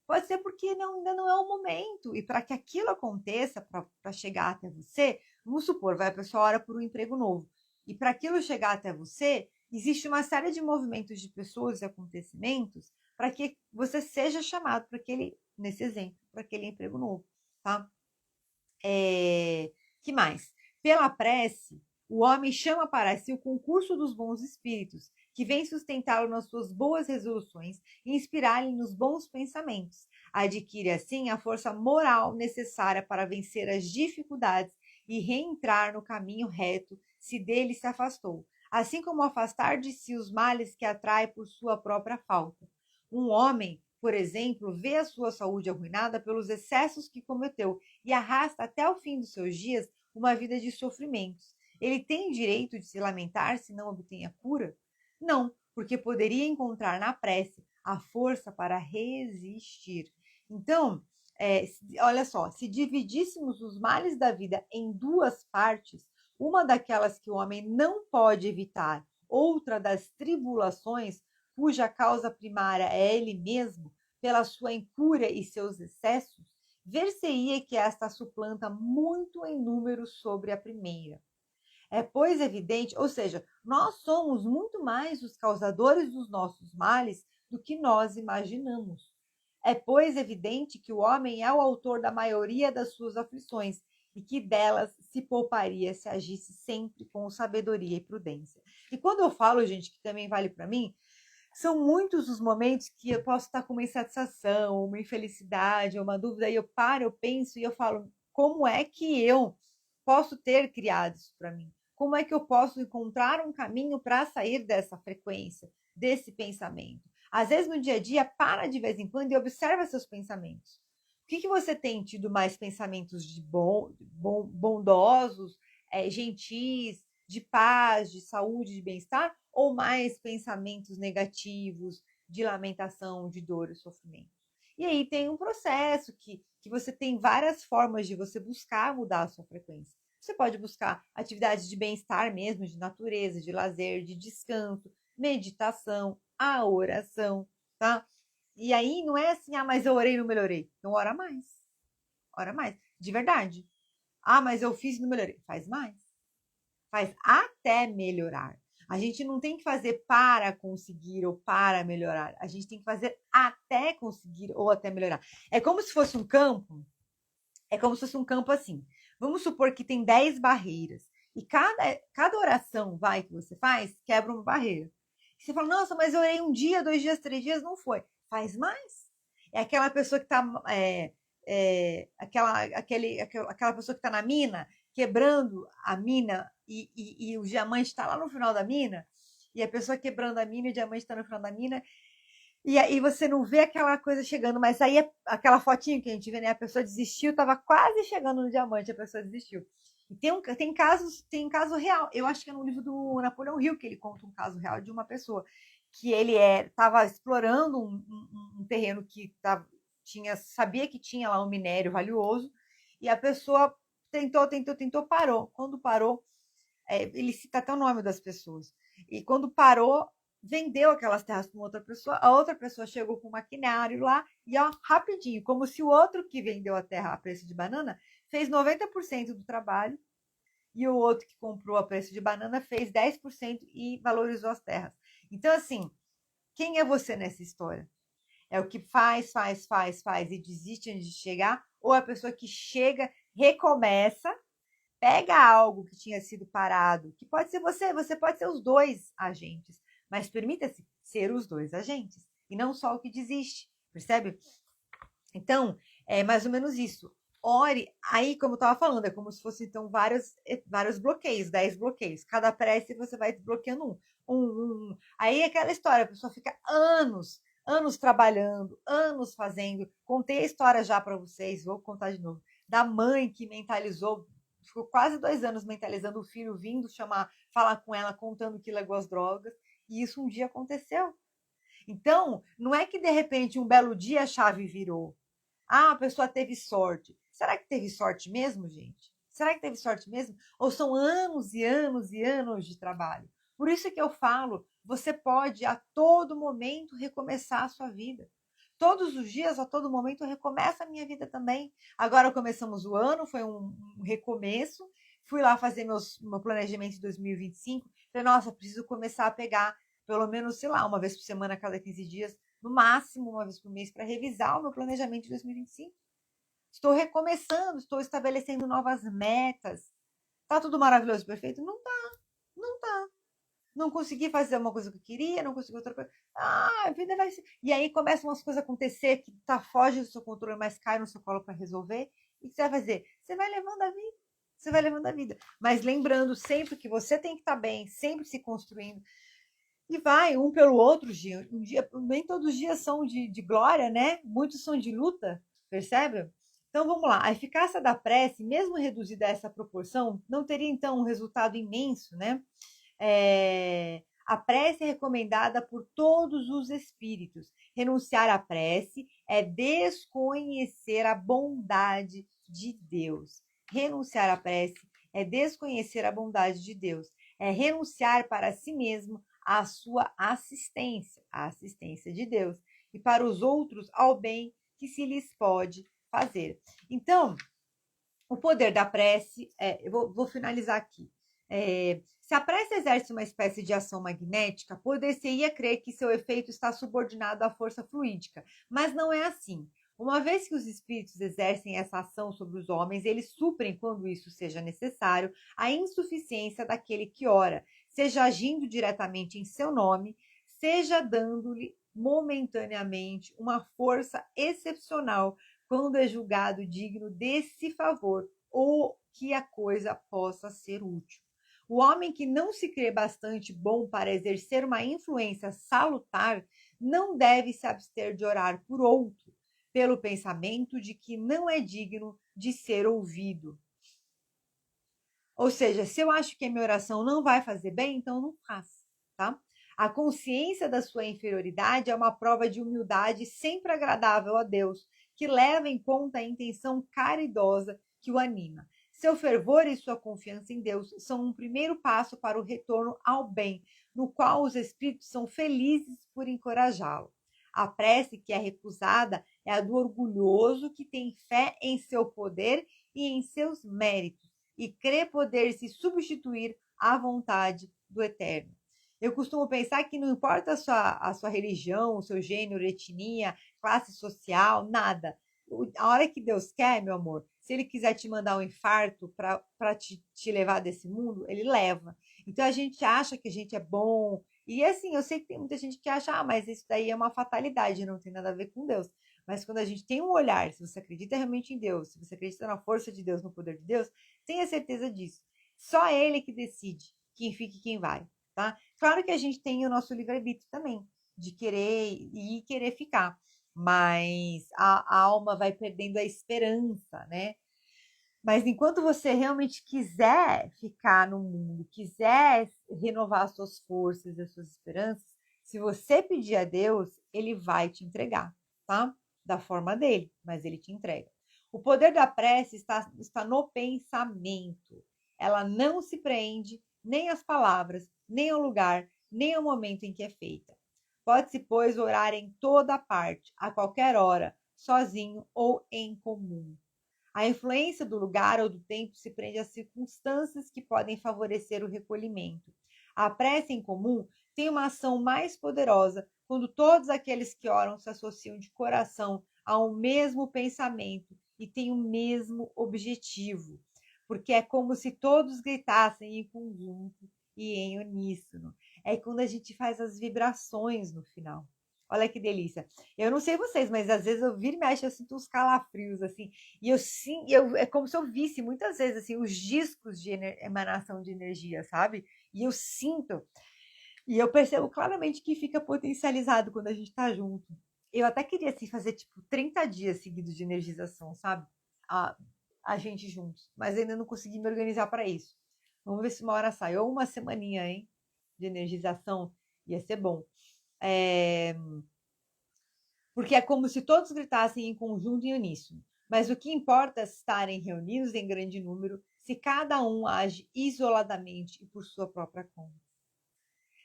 pode ser porque ainda não é o momento. E para que aquilo aconteça, para chegar até você, vamos supor, vai a pessoa ora por um emprego novo. E para aquilo chegar até você, existe uma série de movimentos de pessoas e acontecimentos para que você seja chamado para aquele, nesse exemplo, para aquele emprego novo, tá? Que mais? Pela prece, o homem chama para si o concurso dos bons espíritos, que vem sustentá-lo nas suas boas resoluções e inspirar-lhe nos bons pensamentos. Adquire, assim, a força moral necessária para vencer as dificuldades e reentrar no caminho reto, se dele se afastou, assim como afastar de si os males que atrai por sua própria falta. Um homem, por exemplo, vê a sua saúde arruinada pelos excessos que cometeu e arrasta até o fim dos seus dias uma vida de sofrimentos. Ele tem direito de se lamentar se não obtém a cura? Não, porque poderia encontrar na prece a força para resistir. Então, olha só, se dividíssemos os males da vida em duas partes, uma daquelas que o homem não pode evitar, outra das tribulações, cuja causa primária é ele mesmo, pela sua incúria e seus excessos, ver-se-ia que esta suplanta muito em número sobre a primeira. É, pois, evidente, ou seja, nós somos muito mais os causadores dos nossos males do que nós imaginamos. É, pois, evidente que o homem é o autor da maioria das suas aflições e que delas se pouparia se agisse sempre com sabedoria e prudência. E quando eu falo, gente, que também vale para mim, são muitos os momentos que eu posso estar com uma insatisfação, uma infelicidade, uma dúvida, e eu paro, eu penso e eu falo, como é que eu posso ter criado isso para mim? Como é que eu posso encontrar um caminho para sair dessa frequência, desse pensamento? Às vezes, no dia a dia, para de vez em quando e observa seus pensamentos. O que você tem tido mais pensamentos de bondosos, gentis, de paz, de saúde, de bem-estar? Ou mais pensamentos negativos, de lamentação, de dor e sofrimento? E aí tem um processo que você tem várias formas de você buscar mudar a sua frequência. Você pode buscar atividades de bem-estar mesmo, de natureza, de lazer, de descanso, meditação, a oração, tá? E aí não é assim, mas eu orei e não melhorei. Então ora mais. Ora mais. De verdade. Mas eu fiz e não melhorei. Faz mais. Faz até melhorar. A gente não tem que fazer para conseguir ou para melhorar. A gente tem que fazer até conseguir ou até melhorar. É como se fosse um campo. É como se fosse um campo assim. Vamos supor que tem 10 barreiras. E cada oração que você faz quebra uma barreira. E você fala, nossa, mas eu orei um dia, 2 dias, 3 dias, não foi. Faz mais. É aquela pessoa que está. Aquela pessoa que está na mina, quebrando a mina, e o diamante está lá no final da mina, e a pessoa quebrando a mina e o diamante está no final da mina, e aí você não vê aquela coisa chegando, mas aí aquela fotinho que a gente vê, né? A pessoa desistiu, estava quase chegando no diamante, a pessoa desistiu. E tem caso real. Eu acho que é no livro do Napoleão Hill que ele conta um caso real de uma pessoa que ele estava explorando um terreno que sabia que tinha lá um minério valioso, e a pessoa tentou, parou. Quando parou, ele cita até o nome das pessoas. E quando parou, vendeu aquelas terras para outra pessoa, a outra pessoa chegou com um maquinário lá e rapidinho, como se o outro que vendeu a terra a preço de banana fez 90% do trabalho e o outro que comprou a preço de banana fez 10% e valorizou as terras. Então, assim, quem é você nessa história? É o que faz e desiste antes de chegar? Ou a pessoa que chega, recomeça, pega algo que tinha sido parado, que pode ser você pode ser os dois agentes, mas permita-se ser os dois agentes, e não só o que desiste, percebe? Então, é mais ou menos isso. Ore, aí, como eu estava falando, é como se fossem, então, vários bloqueios, 10 bloqueios. Cada prece você vai desbloqueando um. Aí, aquela história, a pessoa fica anos trabalhando, anos fazendo. Contei a história já para vocês, vou contar de novo. Da mãe que mentalizou, ficou quase 2 anos mentalizando o filho vindo falar com ela, contando que legou as drogas. E isso um dia aconteceu. Então, não é que de repente um belo dia a chave virou. Ah, a pessoa teve sorte. Será que teve sorte mesmo, gente? Será que teve sorte mesmo? Ou são anos e anos e anos de trabalho? Por isso que eu falo, você pode a todo momento recomeçar a sua vida. Todos os dias, a todo momento, recomeça a minha vida também. Agora começamos o ano, foi um recomeço. Fui lá fazer meu planejamento de 2025. Falei, nossa, preciso começar a pegar pelo menos, sei lá, uma vez por semana, a cada 15 dias, no máximo uma vez por mês, para revisar o meu planejamento de 2025. Estou recomeçando, estou estabelecendo novas metas. Tá tudo maravilhoso, perfeito? Não tá, não tá. Não consegui fazer uma coisa que eu queria, não consegui outra coisa. Ah, a vida vai ser. E aí começam umas coisas a acontecer que foge do seu controle, mas cai no seu colo para resolver. E o que você vai fazer? Você vai levando a vida. Você vai levando a vida. Mas lembrando sempre que você tem que estar bem, sempre se construindo. E vai um pelo outro, Gil. Nem todos os dias são de glória, né? Muitos são de luta, percebe? Então vamos lá. A eficácia da prece, mesmo reduzida a essa proporção, não teria então um resultado imenso, né? A prece é recomendada por todos os espíritos. Renunciar à prece é desconhecer a bondade de Deus. Renunciar à prece é desconhecer a bondade de Deus. É renunciar para si mesmo à sua assistência, a assistência de Deus, e para os outros ao bem que se lhes pode fazer. Então, o poder da prece, eu vou finalizar aqui. Se a prece exerce uma espécie de ação magnética, poder-se-ia crer que seu efeito está subordinado à força fluídica, mas não é assim. Uma vez que os espíritos exercem essa ação sobre os homens, eles suprem, quando isso seja necessário, a insuficiência daquele que ora, seja agindo diretamente em seu nome, seja dando-lhe momentaneamente uma força excepcional quando é julgado digno desse favor ou que a coisa possa ser útil. O homem que não se crê bastante bom para exercer uma influência salutar não deve se abster de orar por outro, pelo pensamento de que não é digno de ser ouvido. Ou seja, se eu acho que a minha oração não vai fazer bem, então não faço, tá? A consciência da sua inferioridade é uma prova de humildade sempre agradável a Deus, que leva em conta a intenção caridosa que o anima. Seu fervor e sua confiança em Deus são um primeiro passo para o retorno ao bem, no qual os espíritos são felizes por encorajá-lo. A prece que é recusada é a do orgulhoso que tem fé em seu poder e em seus méritos e crê poder se substituir à vontade do Eterno. Eu costumo pensar que não importa a sua religião, o seu gênero, etnia, classe social, nada. A hora que Deus quer, meu amor, se ele quiser te mandar um infarto para te levar desse mundo, ele leva. Então a gente acha que a gente é bom. E assim, eu sei que tem muita gente que acha, mas isso daí é uma fatalidade, não tem nada a ver com Deus. Mas quando a gente tem um olhar, se você acredita realmente em Deus, se você acredita na força de Deus, no poder de Deus, tenha certeza disso. Só Ele que decide quem fica e quem vai, tá? Claro que a gente tem o nosso livre-arbítrio também, de querer ir e querer ficar, mas a alma vai perdendo a esperança, né? Mas enquanto você realmente quiser ficar no mundo, quiser renovar as suas forças, as suas esperanças, se você pedir a Deus, ele vai te entregar, tá? Da forma dele, mas ele te entrega. O poder da prece está no pensamento. Ela não se prende nem às palavras, nem ao lugar, nem ao momento em que é feita. Pode-se, pois, orar em toda parte, a qualquer hora, sozinho ou em comum. A influência do lugar ou do tempo se prende às circunstâncias que podem favorecer o recolhimento. A prece em comum tem uma ação mais poderosa quando todos aqueles que oram se associam de coração a um mesmo pensamento e têm o mesmo objetivo, porque é como se todos gritassem em conjunto e em uníssono. É quando a gente faz as vibrações no final. Olha que delícia. Eu não sei vocês, mas às vezes eu viro e mexo, eu sinto uns calafrios, assim, e eu sim, é como se eu visse muitas vezes assim os discos de emanação de energia, sabe? E eu sinto, e eu percebo claramente que fica potencializado quando a gente tá junto. Eu até queria assim fazer tipo 30 dias seguidos de energização, sabe? A, a gente juntos, mas ainda não consegui me organizar para isso. Vamos ver se uma hora sai, ou uma semaninha, hein, de energização, ia ser bom. Porque é como se todos gritassem em conjunto e uníssono. Mas o que importa é estarem reunidos em grande número se cada um age isoladamente e por sua própria conta.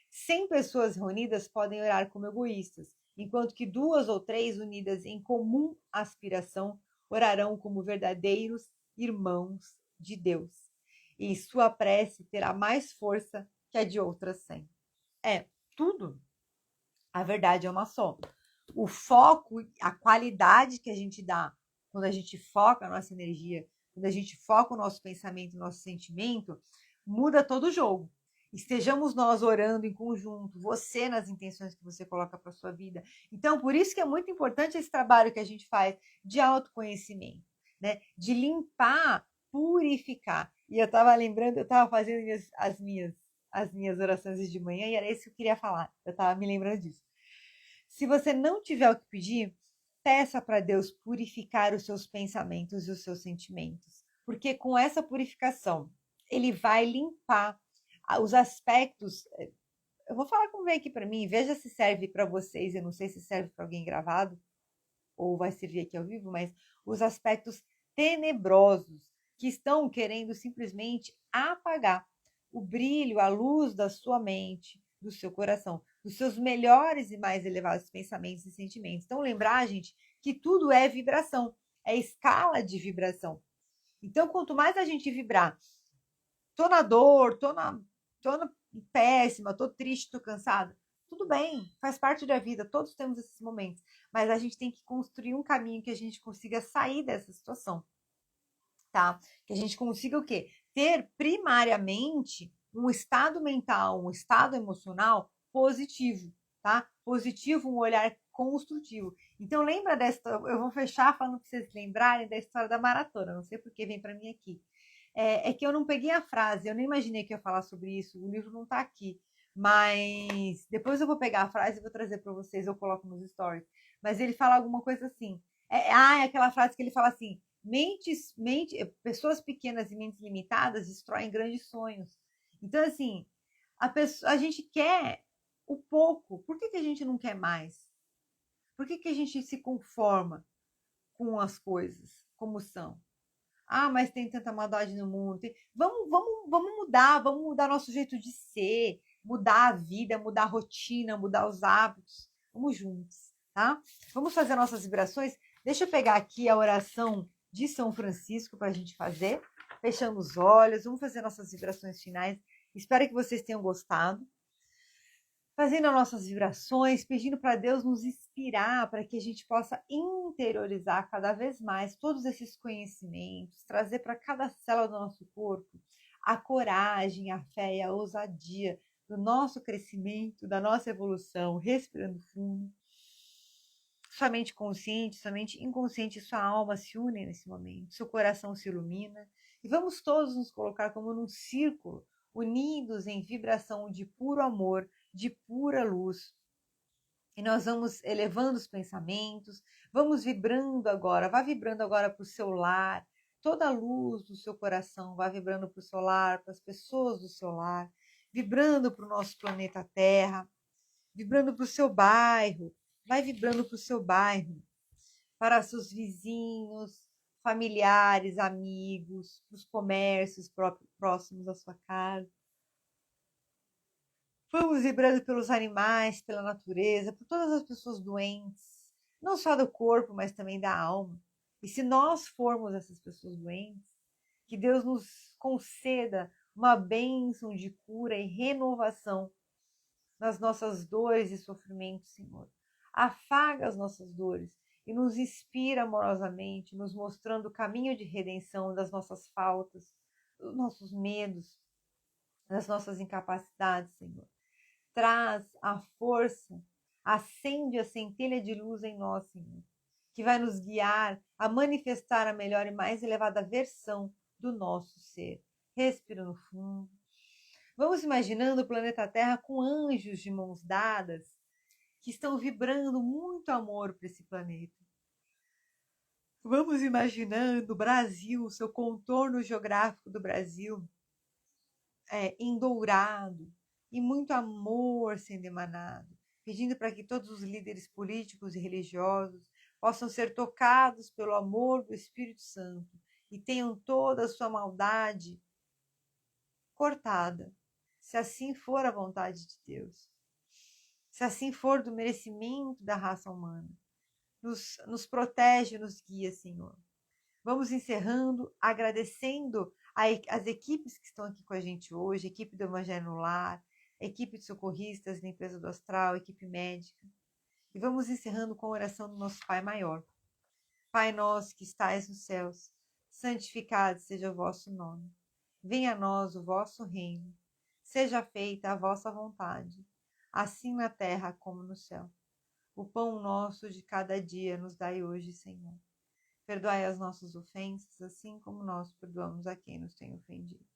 100 pessoas reunidas podem orar como egoístas, enquanto que 2 ou 3 unidas em comum aspiração orarão como verdadeiros irmãos de Deus. E sua prece terá mais força que a de outras 100. Tudo. A verdade é uma só. O foco, a qualidade que a gente dá quando a gente foca a nossa energia, quando a gente foca o nosso pensamento, o nosso sentimento, muda todo o jogo. Estejamos nós orando em conjunto, você nas intenções que você coloca para sua vida. Então, por isso que é muito importante esse trabalho que a gente faz de autoconhecimento, né? De limpar, purificar. E eu estava lembrando, eu estava fazendo as minhas orações de manhã e era isso que eu queria falar. Eu estava me lembrando disso. Se você não tiver o que pedir, peça para Deus purificar os seus pensamentos e os seus sentimentos, porque com essa purificação, ele vai limpar os aspectos. Eu vou falar como vem aqui para mim, veja se serve para vocês, eu não sei se serve para alguém gravado ou vai servir aqui ao vivo, mas os aspectos tenebrosos que estão querendo simplesmente apagar o brilho, a luz da sua mente, do seu coração, dos seus melhores e mais elevados pensamentos e sentimentos. Então, lembrar, gente, que tudo é vibração, é escala de vibração. Então, quanto mais a gente vibrar, tô na dor, tô péssima, tô triste, tô cansada, tudo bem, faz parte da vida, todos temos esses momentos, mas a gente tem que construir um caminho que a gente consiga sair dessa situação, tá? Que a gente consiga o quê? Ter primariamente um estado mental, um estado emocional positivo, tá? Positivo, um olhar construtivo. Então lembra dessa, eu vou fechar falando para vocês lembrarem da história da maratona, não sei porque vem para mim aqui. É que eu não peguei a frase, eu nem imaginei que ia falar sobre isso, o livro não está aqui, mas depois eu vou pegar a frase e vou trazer para vocês, eu coloco nos stories. Mas ele fala alguma coisa assim. É aquela frase que ele fala assim: pessoas pequenas e mentes limitadas destroem grandes sonhos. Então, assim, a gente quer o pouco. Por que a gente não quer mais? Por que a gente se conforma com as coisas como são? Ah, mas tem tanta maldade no mundo. Vamos mudar nosso jeito de ser, mudar a vida, mudar a rotina, mudar os hábitos. Vamos juntos, tá? Vamos fazer nossas vibrações. Deixa eu pegar aqui a oração de São Francisco para a gente fazer. Fechando os olhos, vamos fazer nossas vibrações finais. Espero que vocês tenham gostado. fazendo as nossas vibrações, pedindo para Deus nos inspirar para que a gente possa interiorizar cada vez mais todos esses conhecimentos, trazer para cada célula do nosso corpo a coragem, a fé e a ousadia do nosso crescimento, da nossa evolução, respirando fundo. Sua mente consciente, sua mente inconsciente e sua alma se unem nesse momento, seu coração se ilumina e vamos todos nos colocar como num círculo, unidos em vibração de puro amor, de pura luz. E nós vamos elevando os pensamentos, vamos vibrando agora, vá vibrando agora para o seu lar, toda a luz do seu coração vai vibrando para o seu lar, para as pessoas do seu lar, vibrando para o nosso planeta Terra, vibrando para o seu bairro, vai vibrando para o seu bairro, para seus vizinhos, familiares, amigos, para os comércios próximos à sua casa. Vamos vibrando pelos animais, pela natureza, por todas as pessoas doentes, não só do corpo, mas também da alma. E se nós formos essas pessoas doentes, que Deus nos conceda uma bênção de cura e renovação nas nossas dores e sofrimentos, Senhor. Afaga as nossas dores e nos inspira amorosamente, nos mostrando o caminho de redenção das nossas faltas, dos nossos medos, das nossas incapacidades, Senhor. Traz a força, acende a centelha de luz em nós, Senhor, que vai nos guiar a manifestar a melhor e mais elevada versão do nosso ser. Respira no fundo. Vamos imaginando o planeta Terra com anjos de mãos dadas, que estão vibrando muito amor para esse planeta. Vamos imaginando o Brasil, o seu contorno geográfico do Brasil, em dourado, e muito amor sendo emanado, pedindo para que todos os líderes políticos e religiosos possam ser tocados pelo amor do Espírito Santo e tenham toda a sua maldade cortada, se assim for a vontade de Deus, se assim for do merecimento da raça humana. Nos protege, nos guia, Senhor. Vamos encerrando, agradecendo as equipes que estão aqui com a gente hoje, equipe do Evangelho no Lar, equipe de socorristas, limpeza do astral, equipe médica. E vamos encerrando com a oração do nosso Pai Maior. Pai nosso que estais nos céus, santificado seja o vosso nome. Venha a nós o vosso reino. Seja feita a vossa vontade, assim na terra como no céu. O pão nosso de cada dia nos dai hoje, Senhor. Perdoai as nossas ofensas, assim como nós perdoamos a quem nos tem ofendido.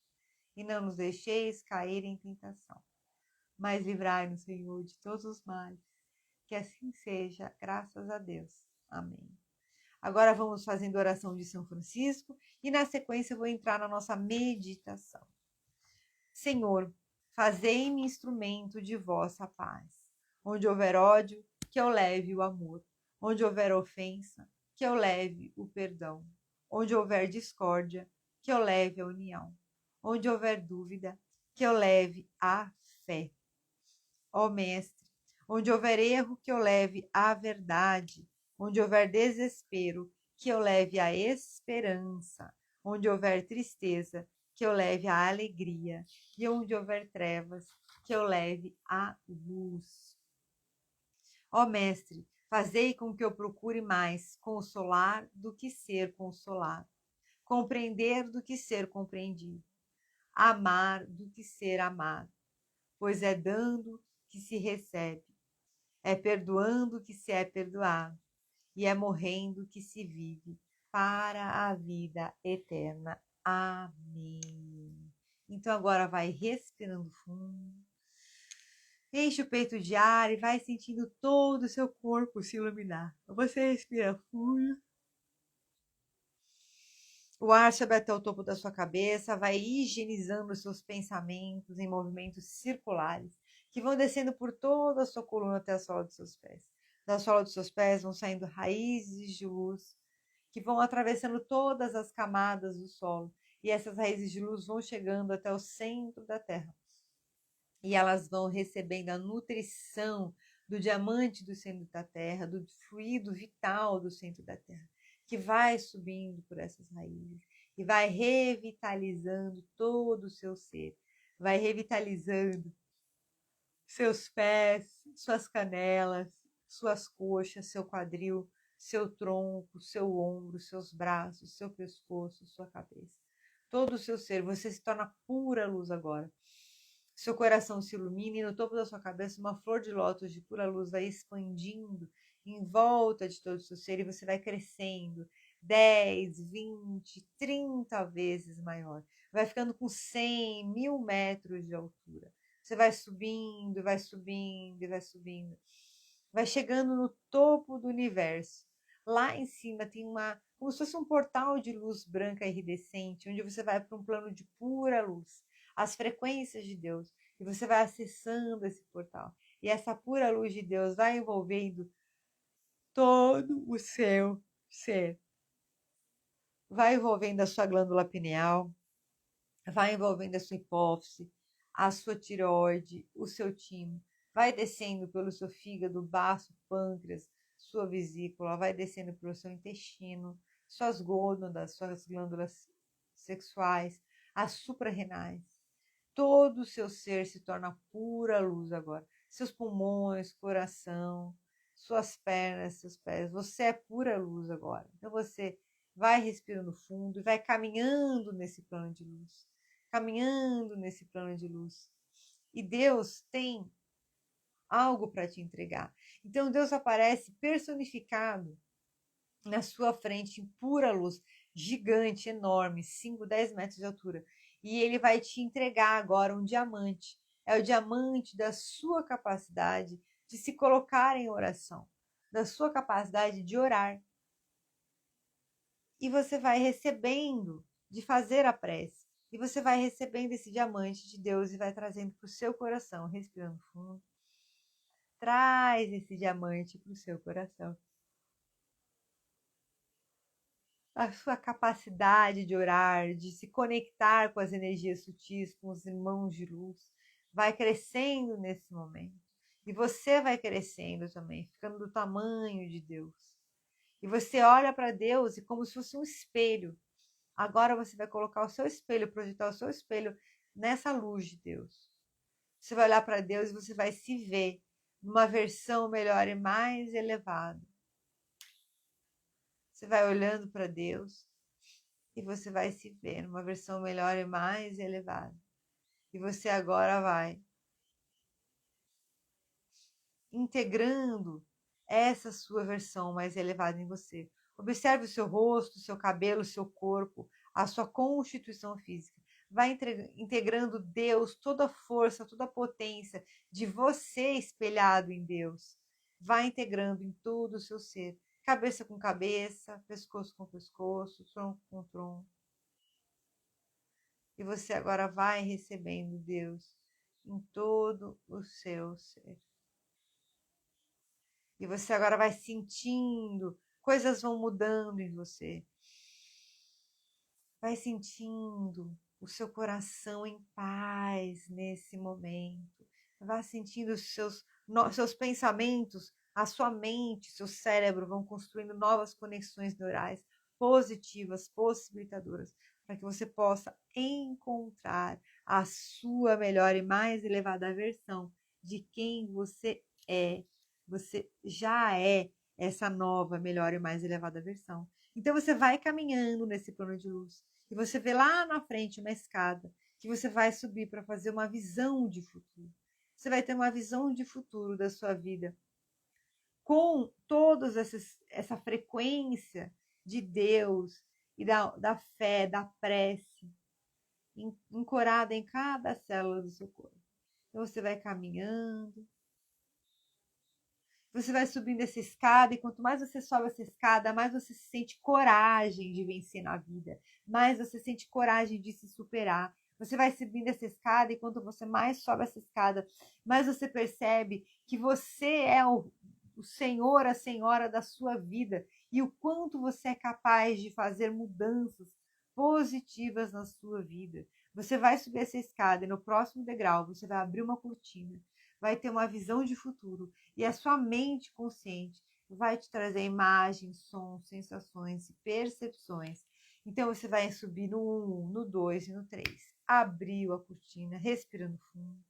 E não nos deixeis cair em tentação, mas livrai-nos, Senhor, de todos os males. Que assim seja, graças a Deus. Amém. Agora vamos fazendo a oração de São Francisco e na sequência eu vou entrar na nossa meditação. Senhor, fazei-me instrumento de vossa paz. Onde houver ódio, que eu leve o amor. Onde houver ofensa, que eu leve o perdão. Onde houver discórdia, que eu leve a união. Onde houver dúvida, que eu leve a fé. Ó Mestre, onde houver erro, que eu leve a verdade. Onde houver desespero, que eu leve a esperança. Onde houver tristeza, que eu leve a alegria. E onde houver trevas, que eu leve a luz. Ó Mestre, fazei com que eu procure mais consolar do que ser consolado, compreender do que ser compreendido, amar do que ser amado, pois é dando que se recebe, é perdoando que se é perdoado, e é morrendo que se vive para a vida eterna. Amém. Então agora vai respirando fundo. Enche o peito de ar e vai sentindo todo o seu corpo se iluminar. Você respira fundo. O ar sobe até o topo da sua cabeça, vai higienizando os seus pensamentos em movimentos circulares, que vão descendo por toda a sua coluna até a sola dos seus pés. Da sola dos seus pés vão saindo raízes de luz, que vão atravessando todas as camadas do solo. E essas raízes de luz vão chegando até o centro da Terra. E elas vão recebendo a nutrição do diamante do centro da Terra, do fluido vital do centro da Terra, que vai subindo por essas raízes e vai revitalizando todo o seu ser, vai revitalizando seus pés, suas canelas, suas coxas, seu quadril, seu tronco, seu ombro, seus braços, seu pescoço, sua cabeça. Todo o seu ser, você se torna pura luz agora. Seu coração se ilumina e no topo da sua cabeça uma flor de lótus de pura luz vai expandindo em volta de todo o seu ser e você vai crescendo 10, 20, 30 vezes maior. Vai ficando com 100, 1000 metros de altura. Você vai subindo, vai subindo, vai subindo. Vai chegando no topo do universo. Lá em cima tem como se fosse um portal de luz branca iridescente, onde você vai para um plano de pura luz, as frequências de Deus, e você vai acessando esse portal. E essa pura luz de Deus vai envolvendo todo o seu ser. Vai envolvendo a sua glândula pineal, vai envolvendo a sua hipófise, a sua tireoide, o seu timo, vai descendo pelo seu fígado, baço, pâncreas, sua vesícula, vai descendo pelo seu intestino, suas gônadas, suas glândulas sexuais, as suprarrenais. Todo o seu ser se torna pura luz agora. Seus pulmões, coração, suas pernas, seus pés. Você é pura luz agora. Então você vai respirando fundo e vai caminhando nesse plano de luz. Caminhando nesse plano de luz. E Deus tem algo para te entregar. Então Deus aparece personificado na sua frente em pura luz, gigante, enorme, 5, 10 metros de altura. E ele vai te entregar agora um diamante. É o diamante da sua capacidade de se colocar em oração, da sua capacidade de orar. E você vai recebendo, de fazer a prece. E você vai recebendo esse diamante de Deus e vai trazendo para o seu coração, respirando fundo. Traz esse diamante para o seu coração. A sua capacidade de orar, de se conectar com as energias sutis, com os irmãos de luz, vai crescendo nesse momento. E você vai crescendo também, ficando do tamanho de Deus. E você olha para Deus e como se fosse um espelho. Agora você vai colocar o seu espelho, projetar o seu espelho nessa luz de Deus. Você vai olhar para Deus e você vai se ver numa versão melhor e mais elevada. Você vai olhando para Deus e você vai se ver numa versão melhor e mais elevada. E você agora vai integrando essa sua versão mais elevada em você. Observe o seu rosto, o seu cabelo, o seu corpo, a sua constituição física. Vai integrando Deus, toda a força, toda a potência de você espelhado em Deus. Vai integrando em todo o seu ser. Cabeça com cabeça, pescoço com pescoço, tronco com tronco. E você agora vai recebendo Deus em todo o seu ser. E você agora vai sentindo, coisas vão mudando em você. Vai sentindo o seu coração em paz nesse momento. Vai sentindo os seus pensamentos, a sua mente, seu cérebro vão construindo novas conexões neurais positivas, possibilitadoras, para que você possa encontrar a sua melhor e mais elevada versão de quem você é. Você já é essa nova, melhor e mais elevada versão. Então você vai caminhando nesse plano de luz e você vê lá na frente uma escada que você vai subir para fazer uma visão de futuro. Você vai ter uma visão de futuro da sua vida com toda essa frequência de Deus e da fé, da prece, ancorada em cada célula do seu corpo. Então você vai caminhando, você vai subindo essa escada, e quanto mais você sobe essa escada, mais você sente coragem de vencer na vida, mais você sente coragem de se superar. Você vai subindo essa escada, e quanto você mais sobe essa escada, mais você percebe que você é o senhor, a senhora da sua vida, e o quanto você é capaz de fazer mudanças positivas na sua vida. Você vai subir essa escada, e no próximo degrau você vai abrir uma cortina, vai ter uma visão de futuro, e a sua mente consciente vai te trazer imagens, sons, sensações e percepções. Então você vai subir no 1, no 2 e no 3. Abriu a cortina, respirando fundo.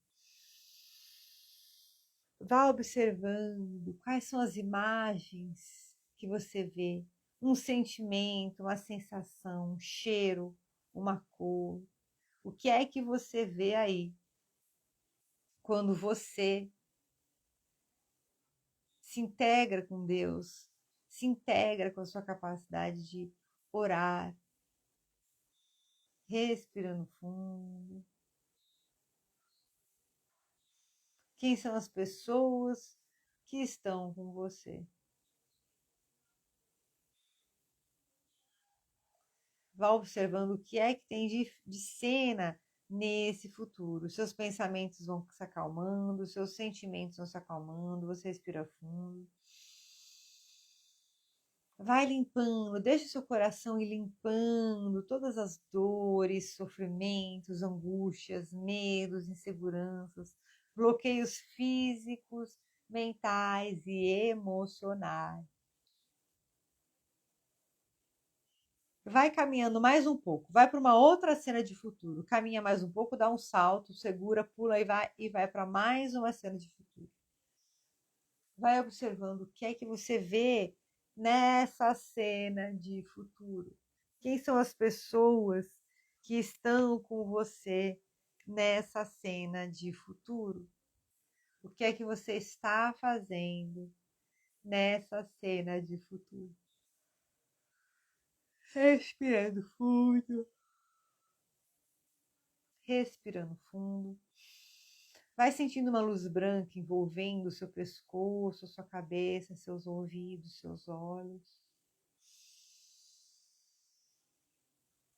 Vá observando quais são as imagens que você vê, um sentimento, uma sensação, um cheiro, uma cor. O que é que você vê aí quando você se integra com Deus, se integra com a sua capacidade de orar, respirando fundo? Quem são as pessoas que estão com você? Vá observando o que é que tem de cena nesse futuro. Seus pensamentos vão se acalmando, seus sentimentos vão se acalmando, você respira fundo. Vai limpando, deixa o seu coração ir limpando todas as dores, sofrimentos, angústias, medos, inseguranças, bloqueios físicos, mentais e emocionais. Vai caminhando mais um pouco, vai para uma outra cena de futuro, caminha mais um pouco, dá um salto, segura, pula e vai para mais uma cena de futuro. Vai observando o que é que você vê nessa cena de futuro. Quem são as pessoas que estão com você nessa cena de futuro? O que é que você está fazendo nessa cena de futuro? Respirando fundo. Respirando fundo. Vai sentindo uma luz branca envolvendo o seu pescoço, sua cabeça, seus ouvidos, seus olhos.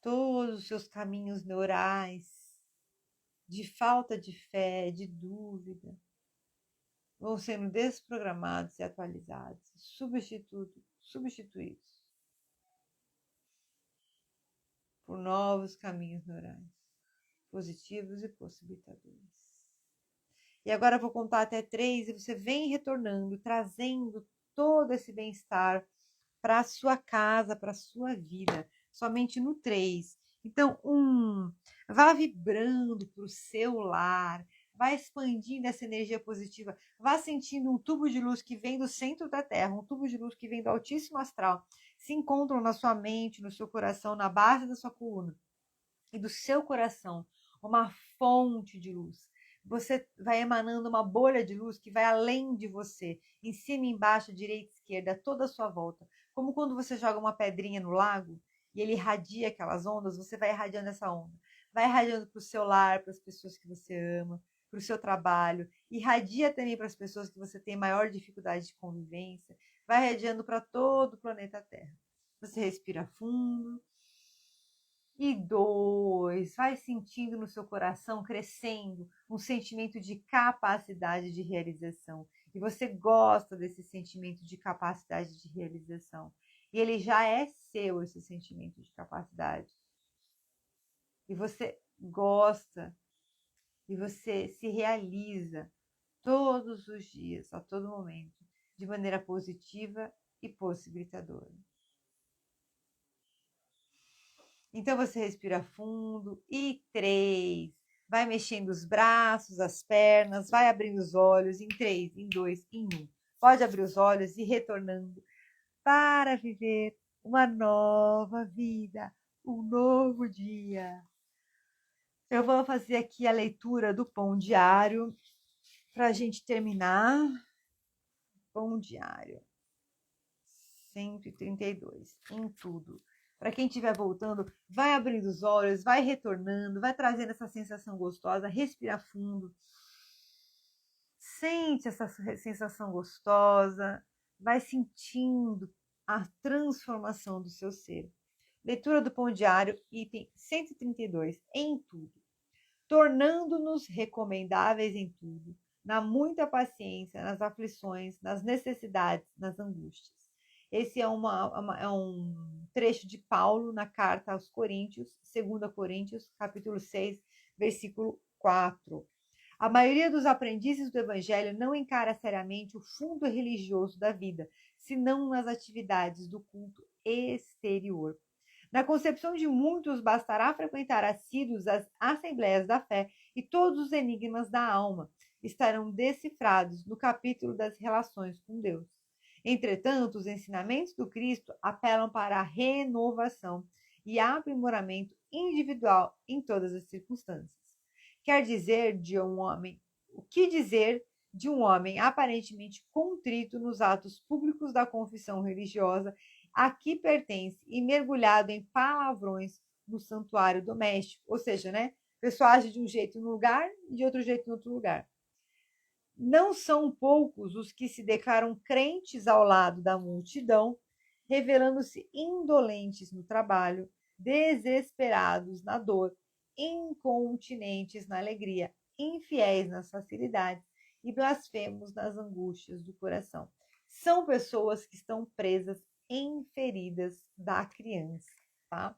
Todos os seus caminhos neurais de falta de fé, de dúvida, vão sendo desprogramados e atualizados, substituídos por novos caminhos neurais, positivos e possibilitadores. E agora eu vou contar até 3 e você vem retornando, trazendo todo esse bem-estar para a sua casa, para a sua vida, somente no 3. Então, 1, vá vibrando para o seu lar, vá expandindo essa energia positiva, vá sentindo um tubo de luz que vem do centro da Terra, um tubo de luz que vem do altíssimo astral, se encontram na sua mente, no seu coração, na base da sua coluna e do seu coração, uma fonte de luz. Você vai emanando uma bolha de luz que vai além de você, em cima, embaixo, direita, esquerda, toda a sua volta. Como quando você joga uma pedrinha no lago e ele irradia aquelas ondas, você vai irradiando essa onda. Vai irradiando para o seu lar, para as pessoas que você ama, para o seu trabalho. Irradia também para as pessoas que você tem maior dificuldade de convivência. Vai irradiando para todo o planeta Terra. Você respira fundo. E 2, vai sentindo no seu coração crescendo um sentimento de capacidade de realização. E você gosta desse sentimento de capacidade de realização. E ele já é seu, esse sentimento de capacidade. E você gosta, e você se realiza todos os dias, a todo momento, de maneira positiva e possibilitadora. Então você respira fundo e 3. Vai mexendo os braços, as pernas, vai abrindo os olhos em 3, em 2, em 1. Pode abrir os olhos e retornando para viver uma nova vida, um novo dia. Eu vou fazer aqui a leitura do pão diário para a gente terminar. Pão diário 132, em tudo. Para quem estiver voltando, vai abrindo os olhos, vai retornando, vai trazendo essa sensação gostosa, respira fundo. Sente essa sensação gostosa, vai sentindo a transformação do seu ser. Leitura do Pão Diário, item 132, em tudo. Tornando-nos recomendáveis em tudo, na muita paciência, nas aflições, nas necessidades, nas angústias. Esse é um trecho de Paulo na carta aos Coríntios, 2 Coríntios, capítulo 6, versículo 4. A maioria dos aprendizes do Evangelho não encara seriamente o fundo religioso da vida, senão nas atividades do culto exterior. Na concepção de muitos, bastará frequentar assíduos as assembleias da fé e todos os enigmas da alma, estarão decifrados no capítulo das relações com Deus. Entretanto, os ensinamentos do Cristo apelam para a renovação e aprimoramento individual em todas as circunstâncias. Quer dizer de um homem, o que dizer de um homem aparentemente contrito nos atos públicos da confissão religiosa a que pertence e mergulhado em palavrões no santuário doméstico, ou seja, né, a pessoa age de um jeito num lugar e de outro jeito em outro lugar. Não são poucos os que se declaram crentes ao lado da multidão, revelando-se indolentes no trabalho, desesperados na dor, incontinentes na alegria, infiéis nas facilidades e blasfemos nas angústias do coração. São pessoas que estão presas em feridas da criança, tá?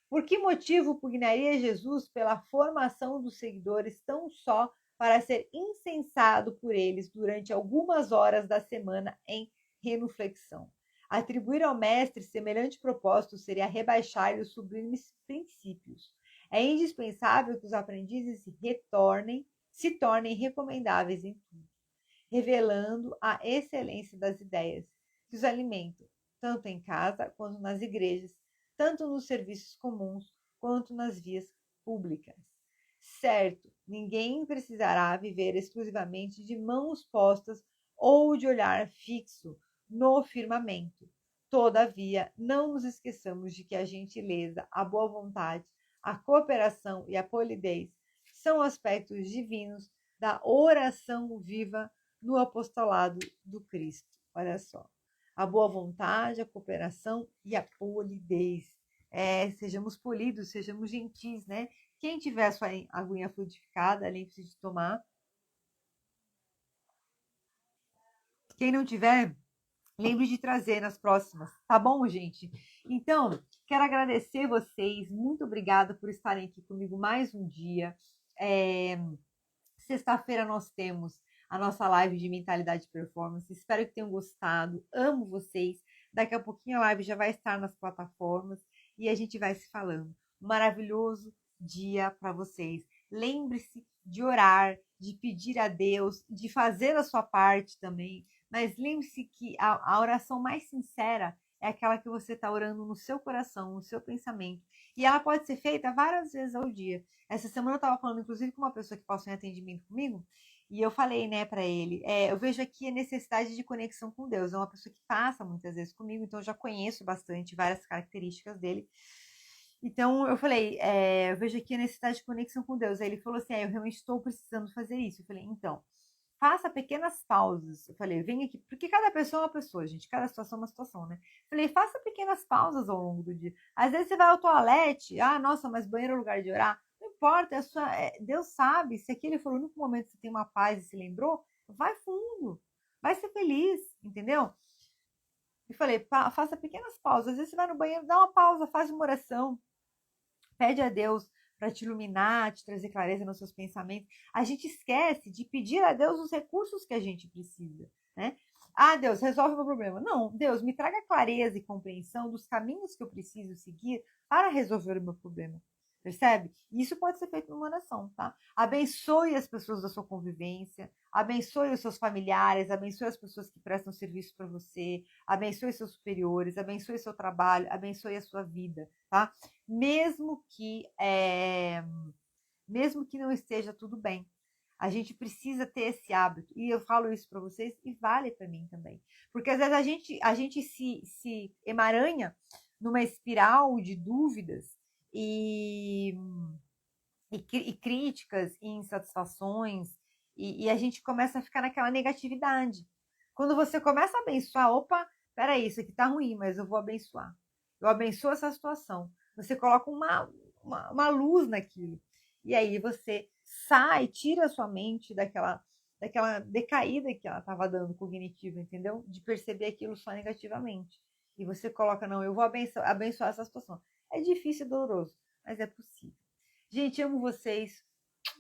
Por que motivo pugnaria Jesus pela formação dos seguidores tão só para ser incensado por eles durante algumas horas da semana em renuflexão? Atribuir ao mestre semelhante propósito seria rebaixar-lhe os sublimes princípios. É indispensável que os aprendizes se tornem recomendáveis em tudo, revelando a excelência das ideias que os alimentam, tanto em casa quanto nas igrejas, tanto nos serviços comuns quanto nas vias públicas. Certo, ninguém precisará viver exclusivamente de mãos postas ou de olhar fixo no firmamento. Todavia, não nos esqueçamos de que a gentileza, a boa vontade, a cooperação e a polidez são aspectos divinos da oração viva no apostolado do Cristo. Olha só. A boa vontade, a cooperação e a polidez. Sejamos polidos, sejamos gentis, né? Quem tiver sua aguinha fluidificada, lembre-se de tomar. Quem não tiver, lembre de trazer nas próximas, tá bom, gente? Então, quero agradecer vocês, muito obrigada por estarem aqui comigo mais um dia. Sexta-feira nós temos a nossa live de mentalidade e performance. Espero que tenham gostado. Amo vocês. Daqui a pouquinho a live já vai estar nas plataformas e a gente vai se falando. Um maravilhoso dia para vocês. Lembre-se de orar, de pedir a Deus, de fazer a sua parte também. Mas lembre-se que a oração mais sincera é aquela que você está orando no seu coração, no seu pensamento. E ela pode ser feita várias vezes ao dia. Essa semana eu estava falando, inclusive, com uma pessoa que passou em atendimento comigo, e eu falei, né, para ele, eu vejo aqui a necessidade de conexão com Deus. É uma pessoa que passa muitas vezes comigo, então eu já conheço bastante várias características dele. Então eu falei, eu vejo aqui a necessidade de conexão com Deus. Aí ele falou assim, eu realmente estou precisando fazer isso. Eu falei, então, faça pequenas pausas. Eu falei, vem aqui, porque cada pessoa é uma pessoa, gente, cada situação é uma situação, né? Eu falei, faça pequenas pausas ao longo do dia. Às vezes você vai ao toalete, nossa, mas banheiro é lugar de orar. Não importa, Deus sabe, se aquele for o único momento que você tem uma paz e se lembrou, vai fundo, vai ser feliz, entendeu? E falei, faça pequenas pausas. Às vezes você vai no banheiro, dá uma pausa, faz uma oração, pede a Deus para te iluminar, te trazer clareza nos seus pensamentos. A gente esquece de pedir a Deus os recursos que a gente precisa, né? Deus, resolve o meu problema. Não, Deus, me traga clareza e compreensão dos caminhos que eu preciso seguir para resolver o meu problema. Percebe? Isso pode ser feito numa oração, tá? Abençoe as pessoas da sua convivência, abençoe os seus familiares, abençoe as pessoas que prestam serviço para você, abençoe seus superiores, abençoe seu trabalho, abençoe a sua vida, tá? Mesmo que não esteja tudo bem. A gente precisa ter esse hábito. E eu falo isso para vocês e vale para mim também. Porque às vezes a gente se emaranha numa espiral de dúvidas e críticas e insatisfações e a gente começa a ficar naquela negatividade. Quando você começa a abençoar, opa, peraí, isso aqui tá ruim, mas eu vou abençoar. Eu abençoo essa situação. Você coloca uma luz naquilo. E aí você sai, tira a sua mente daquela decaída que ela estava dando cognitiva, entendeu? De perceber aquilo só negativamente. E você coloca, não, eu vou abençoar essa situação. É difícil e doloroso, mas é possível. Gente, amo vocês.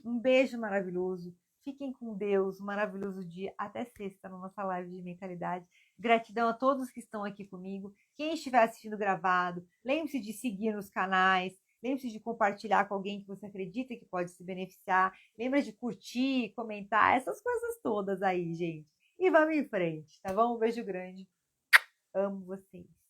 Um beijo maravilhoso. Fiquem com Deus. Um maravilhoso dia. Até sexta na nossa live de mentalidade. Gratidão a todos que estão aqui comigo. Quem estiver assistindo gravado, lembre-se de seguir nos canais, Lembre-se de compartilhar com alguém que você acredita que pode se beneficiar. Lembra de curtir, comentar, essas coisas todas aí, gente. E vamos em frente, tá bom? Um beijo grande. Amo vocês.